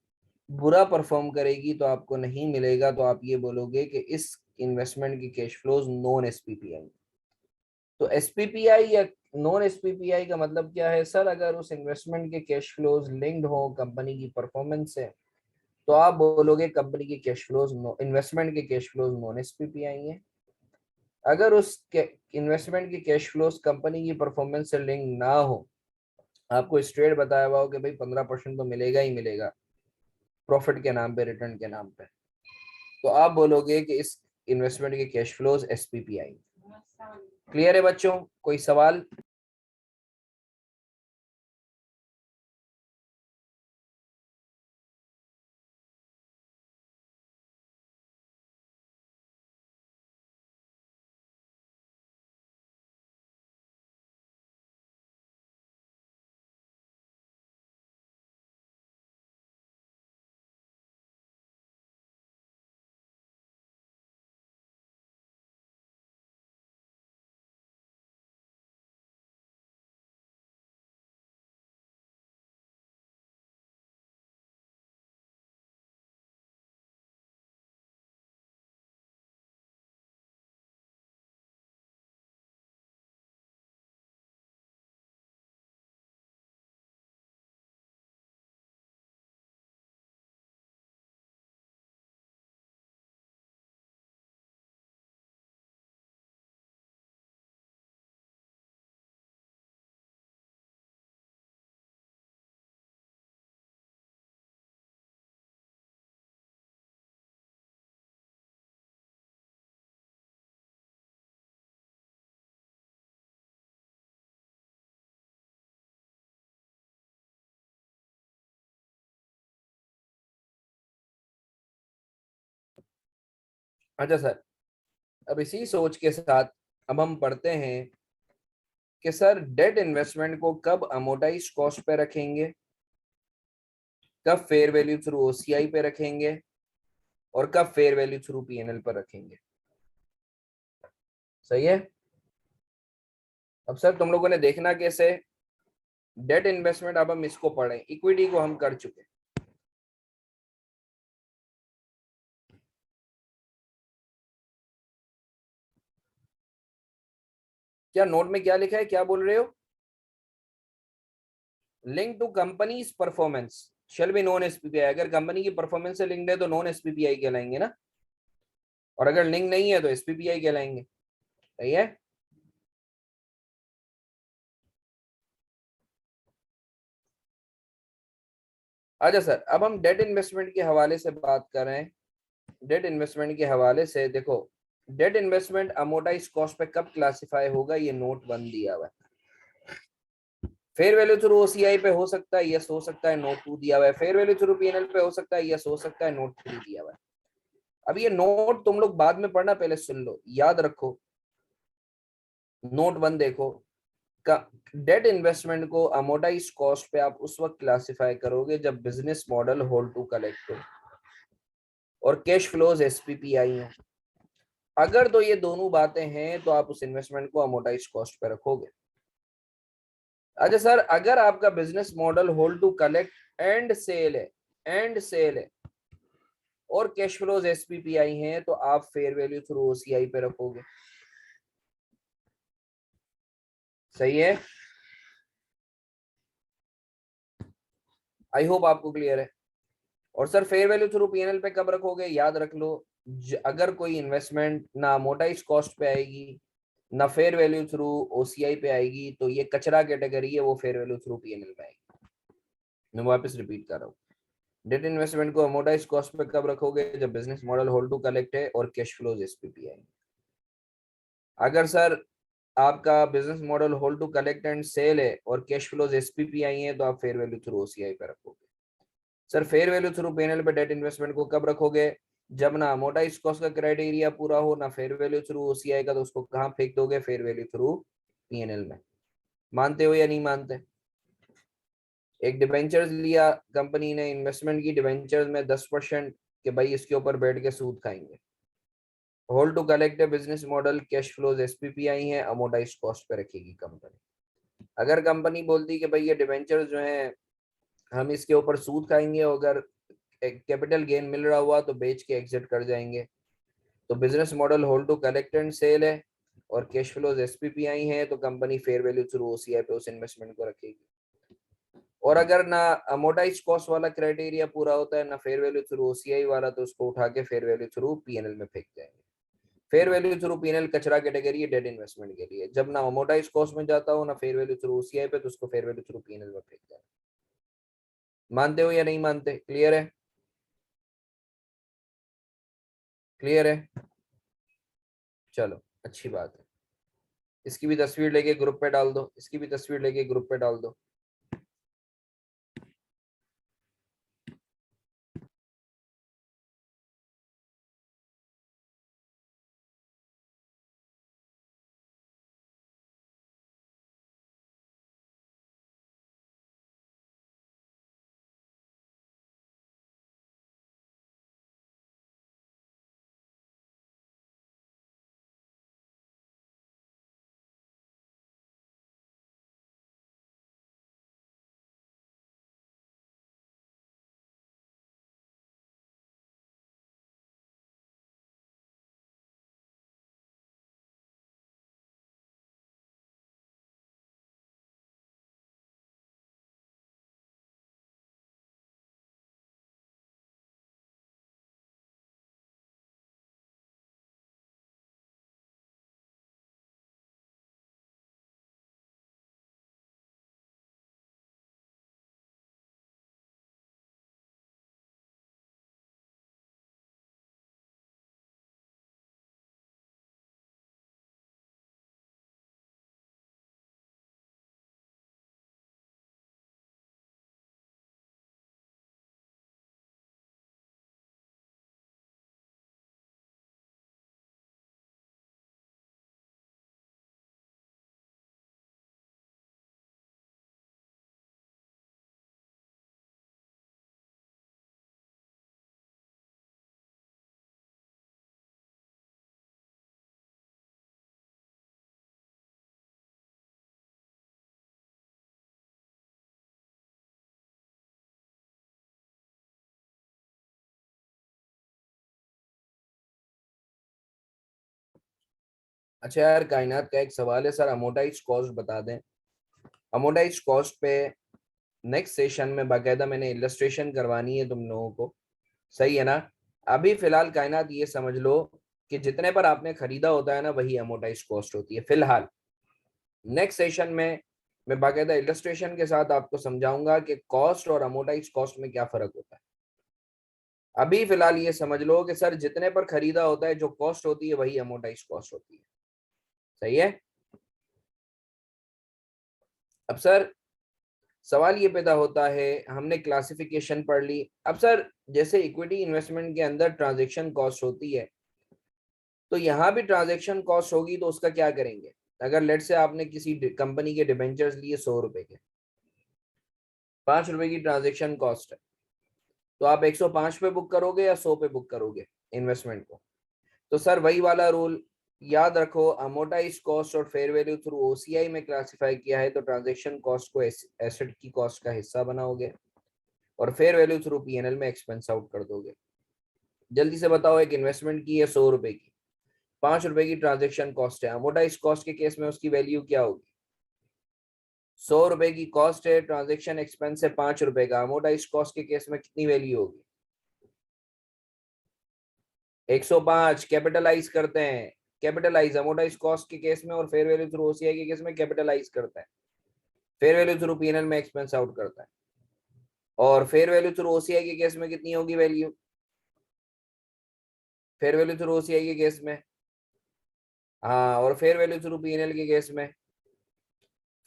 बुरा परफॉर्म करेगी तो आपको नहीं मिलेगा, तो आप ये बोलोगे कि इस इन्वेस्टमेंट की कैश फ्लोज नॉन एसपीपीआई। तो एसपीपीआई या नॉन एसपीपीआई का मतलब क्या है सर? अगर उस इन्वेस्टमेंट के कैश फ्लोज लिंक्ड हो कंपनी की परफॉर्मेंस से, तो आप बोलोगे कंपनी की कैश फ्लोज, इन्वेस्टमेंट के कैश फ्लोज नॉन एसपीपीआई है। अगर उस इन्वेस्टमेंट की कैश फ्लोस कंपनी की परफॉर्मेंस से लिंक ना हो, आपको स्ट्रेट बताया हुआ हो कि भाई 15% तो मिलेगा ही मिलेगा प्रॉफिट के नाम पे, रिटर्न के नाम पे, तो आप बोलोगे कि इस इन्वेस्टमेंट के कैश फ्लोज एसपीपीआई। क्लियर है बच्चों? कोई सवाल? अच्छा सर, अब इसी सोच के साथ अब हम पढ़ते हैं कि सर डेट इन्वेस्टमेंट को कब अमोटाइज कॉस्ट पे रखेंगे, कब फेयर वैल्यू थ्रू ओसीआई पे रखेंगे, और कब फेयर वैल्यू थ्रू पीएनएल पर रखेंगे। सही है? अब सर तुम लोगों ने देखना कैसे, डेट इन्वेस्टमेंट अब हम इसको पढ़ें, इक्विटी को हम कर चुके। क्या नोट में क्या लिखा है, क्या बोल रहे हो? Link to company's performance shall be non SPPI. अगर कंपनी की परफॉर्मेंस से लिंक्ड है तो नॉन एसपीपीआई कहलाएंगे ना, और अगर लिंक नहीं है तो एसपीपीआई कहलाएंगे। सही है? अच्छा सर, अब हम डेट इन्वेस्टमेंट के हवाले से बात कर रहे हैं। डेट इन्वेस्टमेंट के हवाले से देखो, डेट इन्वेस्टमेंट अमोटाइज कॉस्ट पे कब क्लासिफाई होगा, ये नोट 1 दिया हुआ है। फेयर वैल्यू थ्रू ओसीआई पे हो सकता है, यस हो सकता है, नोट 2 दिया हुआ है। फेयर वैल्यू थ्रू पीएनएल पे हो सकता है, यस हो सकता है, नोट 3 दिया हुआ है। अब ये नोट तुम लोग बाद में पढ़ना, पहले सुन लो, याद रखो। नोट 1 देखो, डेट इन्वेस्टमेंट को अमोटाइज कॉस्ट पे आप उस वक्त क्लासिफाई करोगे जब business model hold to collect हो और कैश फ्लोज एसपीपीआई हो। अगर तो ये दोनों बातें हैं तो आप उस इन्वेस्टमेंट को अमोटाइज कॉस्ट पे रखोगे। अच्छा सर, अगर आपका business model hold to collect and sell है, एंड सेल है, और कैश फ्लोज एसपीपीआई हैं, तो आप फेयर वैल्यू थ्रू ओसीआई पे रखोगे। सही है? आई होप आपको क्लियर है। और sir fair value through PNL पे कब रखोगे, याद रख लो, अगर कोई इन्वेस्टमेंट ना अमोटाइज कॉस्ट पे आएगी ना फेयर वैल्यू थ्रू ओसीआई पे आएगी, तो ये कचरा कैटेगरी है, वो फेयर वैल्यू थ्रू पीएनएल पे आएगी। मैं वापस रिपीट कर रहा हूँ, डेट इन्वेस्टमेंट को अमोटाइज कॉस्ट पे कब रखोगे, जब business model hold to collect है और कैश फ्लोज एसपीपी है। अगर सर आपका business model hold to collect and sell है और कैश फ्लोज एसपीपी आई है, तो आप फेयर वैल्यू थ्रू ओसीआई पे रखोगे। Sir fair value through PNL पे डेट इन्वेस्टमेंट को कब रखोगे, जब ना अमोटाइज कॉस्ट का क्राइटेरिया पूरा हो ना फेयर वैल्यू थ्रू ओसीआई का, तो उसको कहाँ फेंक दोगे, फेयर वैल्यू थ्रू पीएनएल में। मानते हो या नहीं मानते? एक डिबेंचर्स लिया कंपनी ने, इन्वेस्टमेंट की डिबेंचर्स में 10% कि भाई इसके ऊपर बैठ के सूद खाएंगे। Hold to collect business model, cash flows SPPI है, अमोटाइज कॉस्ट पे रखेगी कंपनी। अगर कंपनी बोलती कि भाई ये डिबेंचर्स जो है हम इसके ऊपर सूद खाएंगे, अगर कैपिटल गेन मिल रहा हुआ तो बेच के एग्जिट कर जाएंगे, तो business model hold to collect and sell है और कैश फ्लोज एसपीपीआई है, तो company fair value through OCI पे उस इन्वेस्टमेंट को रखेगी। और अगर ना अमोटाइज कॉस्ट वाला क्राइटेरिया पूरा होता है ना फेयर वैल्यू थ्रू ओसीआई वाला, तो उसको उठा के फेयर वैल्यू थ्रू पीएनएल में फेंक जाएंगे। फेयर वैल्यू थ्रू पीएनएल कचरा कैटेगरी है डेट इन्वेस्टमेंट के लिए। जब ना अमोर्टाइज कॉस्ट में जाता हो ना फेयर वैल्यू थ्रू ओसीआई पे, तो उसको फेयर वैल्यू थ्रू पीएनएल में फेंक देना। मानते हो या नहीं मानते? क्लियर है? क्लियर है? चलो अच्छी बात है। इसकी भी तस्वीर लेके ग्रुप पे डाल दो, इसकी भी तस्वीर लेके ग्रुप पे डाल दो। अच्छा यार, कायनात का एक सवाल है सर, अमोर्टाइज कॉस्ट बता दें। अमोर्टाइज कॉस्ट पे नेक्स्ट सेशन में बाकायदा मैंने इलस्ट्रेशन करवानी है तुम लोगों को, सही है ना? अभी फिलहाल कायनात ये समझ लो कि जितने पर आपने खरीदा होता है ना, वही अमोर्टाइज कॉस्ट होती है फिलहाल। नेक्स्ट सेशन में मैं बाकायदा इलस्ट्रेशन के साथ आपको समझाऊंगा कि कॉस्ट और अमोर्टाइज कॉस्ट में क्या फर्क होता है। अभी फिलहाल ये समझ लो कि सर जितने पर खरीदा होता है जो कॉस्ट होती है वही अमोर्टाइज कॉस्ट होती है, सही है? अब सर सवाल ये पैदा होता है, हमने क्लासिफिकेशन पढ़ ली, अब सर जैसे इक्विटी इन्वेस्टमेंट के अंदर ट्रांजैक्शन कॉस्ट होती है, तो यहाँ भी ट्रांजैक्शन कॉस्ट होगी, तो उसका क्या करेंगे? अगर लेट से आपने किसी कंपनी के डिबेंचर्स लिए 100 रुपए के, 5 रुपए की ट्रांजैक्शन कॉस्ट है, तो आप 105 पे बुक करोगे या 100 पे बुक करोगे इन्वेस्टमेंट को? तो सर वही वाला रूल याद रखो, अमोर्टाइज कॉस्ट और फेयर वैल्यू थ्रू ओसीआई में क्लासिफाई किया है, तो ट्रांजैक्शन कॉस्ट को एसेट की कॉस्ट का हिस्सा बनाओगे और फेयर वैल्यू थ्रू पीएनएल में एक्सपेंस आउट कर दोगे। जल्दी से बताओ, एक इन्वेस्टमेंट की है 100 रुपए की, 5 रुपए की ट्रांजेक्शन कॉस्ट है, अमोर्टाइज कॉस्ट के केस में उसकी वैल्यू क्या होगी? 100 रुपए की कॉस्ट है, ट्रांजेक्शन एक्सपेंस है 5 रुपए का, अमोर्टाइज कॉस्ट के केस में कितनी वैल्यू होगी? 105 कैपिटलाइज करते हैं, कैपिटलाइज अमोर्टाइज कॉस्ट के केस में, और फेयर वैल्यू थ्रू ओसीआई के केस में कैपिटलाइज करता है, फेयर वैल्यू थ्रू पीएनएल में एक्सपेंस आउट करता है। और फेयर वैल्यू थ्रू ओसीआई के केस में कितनी होगी value? Fair value through OCI के केस में, हाँ, और फेयर वैल्यू थ्रू पीएनएल के केस में,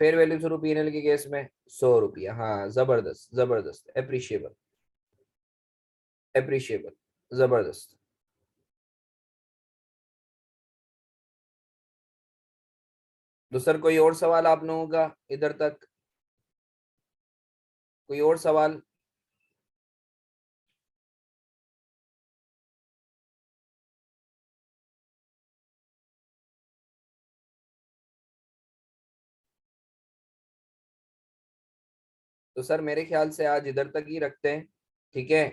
फेयर वैल्यू थ्रू पीएनएल के केस में 100 रुपया। हाँ, जबरदस्त जबरदस्त, एप्रिशिएबल एप्रिशिएबल, जबरदस्त। तो सर कोई और सवाल आप लोगों का इधर तक? कोई और सवाल? तो सर मेरे ख्याल से आज इधर तक ही रखते हैं, ठीक है?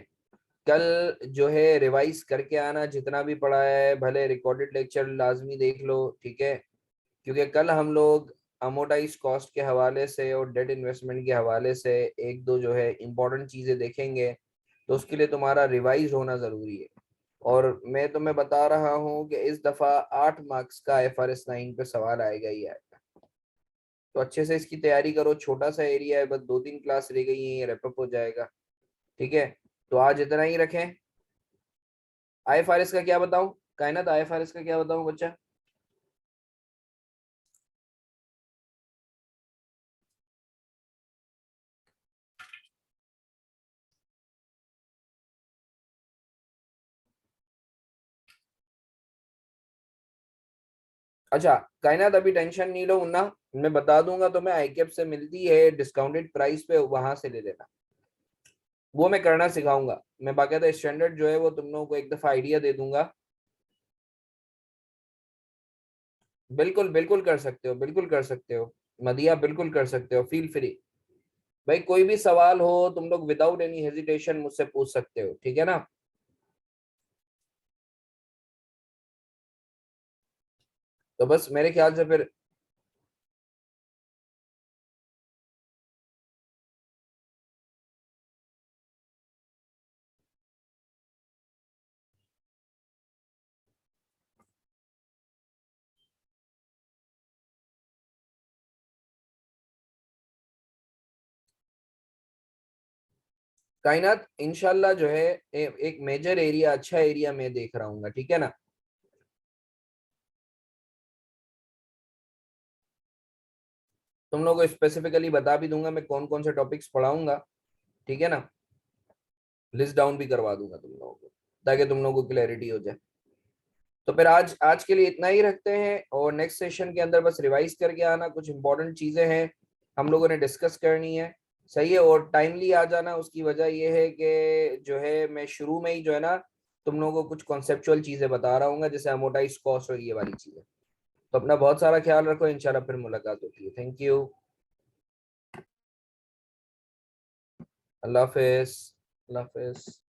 कल जो है रिवाइज करके आना, जितना भी पढ़ा है, भले रिकॉर्डेड लेक्चर लाजमी देख लो, ठीक है? क्योंकि कल हम लोग अमोर्टाइज कॉस्ट के हवाले से और डेट इन्वेस्टमेंट के हवाले से एक दो जो है इम्पोर्टेंट चीजें देखेंगे, तो उसके लिए तुम्हारा रिवाइज होना जरूरी है। और मैं तुम्हें बता रहा हूँ कि इस दफा 8 मार्क्स का IFRS 9 पे सवाल आएगा ही आएगा। तो अच्छे से इसकी तैयारी करो, छोटा सा एरिया है, बस 2-3 क्लास रह गई है, ये रैपअप हो जाएगा। ठीक है, तो आज इतना ही रखें। IFRS का क्या बताऊं कायनात, IFRS का क्या बताऊं बच्चा? अच्छा कायनात, अभी टेंशन नहीं लो मुन्ना, मैं बता दूंगा तुम्हें, आईकेप से मिलती है डिस्काउंटेड प्राइस पे, वहां से ले लेना। वो मैं करना सिखाऊंगा, मैं बाकायदा स्टैंडर्ड जो है वो तुम लोगों को एक दफा आइडिया दे दूंगा। बिल्कुल बिल्कुल कर सकते हो, बिल्कुल कर सकते हो मदिया, बिल्कुल कर सकते हो, फील फ्री। भाई कोई भी सवाल हो तुम लोग विदाउट एनी हेजिटेशन मुझसे पूछ सकते हो, ठीक है ना? तो बस मेरे ख्याल से फिर कायनात इंशाल्लाह जो है एक मेजर एरिया, अच्छा एरिया मैं देख रहा हूँ, ठीक है ना? तुम लोगों को स्पेसिफिकली बता भी दूंगा मैं कौन कौन से टॉपिक्स पढ़ाऊंगा, ठीक है ना? लिस्ट डाउन भी करवा दूंगा तुम लोगों को, ताकि तुम लोगों को क्लैरिटी हो जाए। तो फिर आज आज के लिए इतना ही रखते हैं, और नेक्स्ट सेशन के अंदर बस रिवाइज करके आना, कुछ इंपॉर्टेंट चीजें हैं हम लोगों ने डिस्कस करनी है। सही है, और टाइमली आ जाना, उसकी वजह यह है कि जो है मैं शुरू में ही जो है ना तुम लोगों को कुछ कॉन्सेप्चुअल चीजें बता रहा हूँ, जैसे अमोटाइज कॉस्ट और ये वाली चीजें। तो अपना बहुत सारा ख्याल रखो, इंशाल्लाह फिर मुलाकात होती है। Thank you. Allah Hafiz. Allah Hafiz.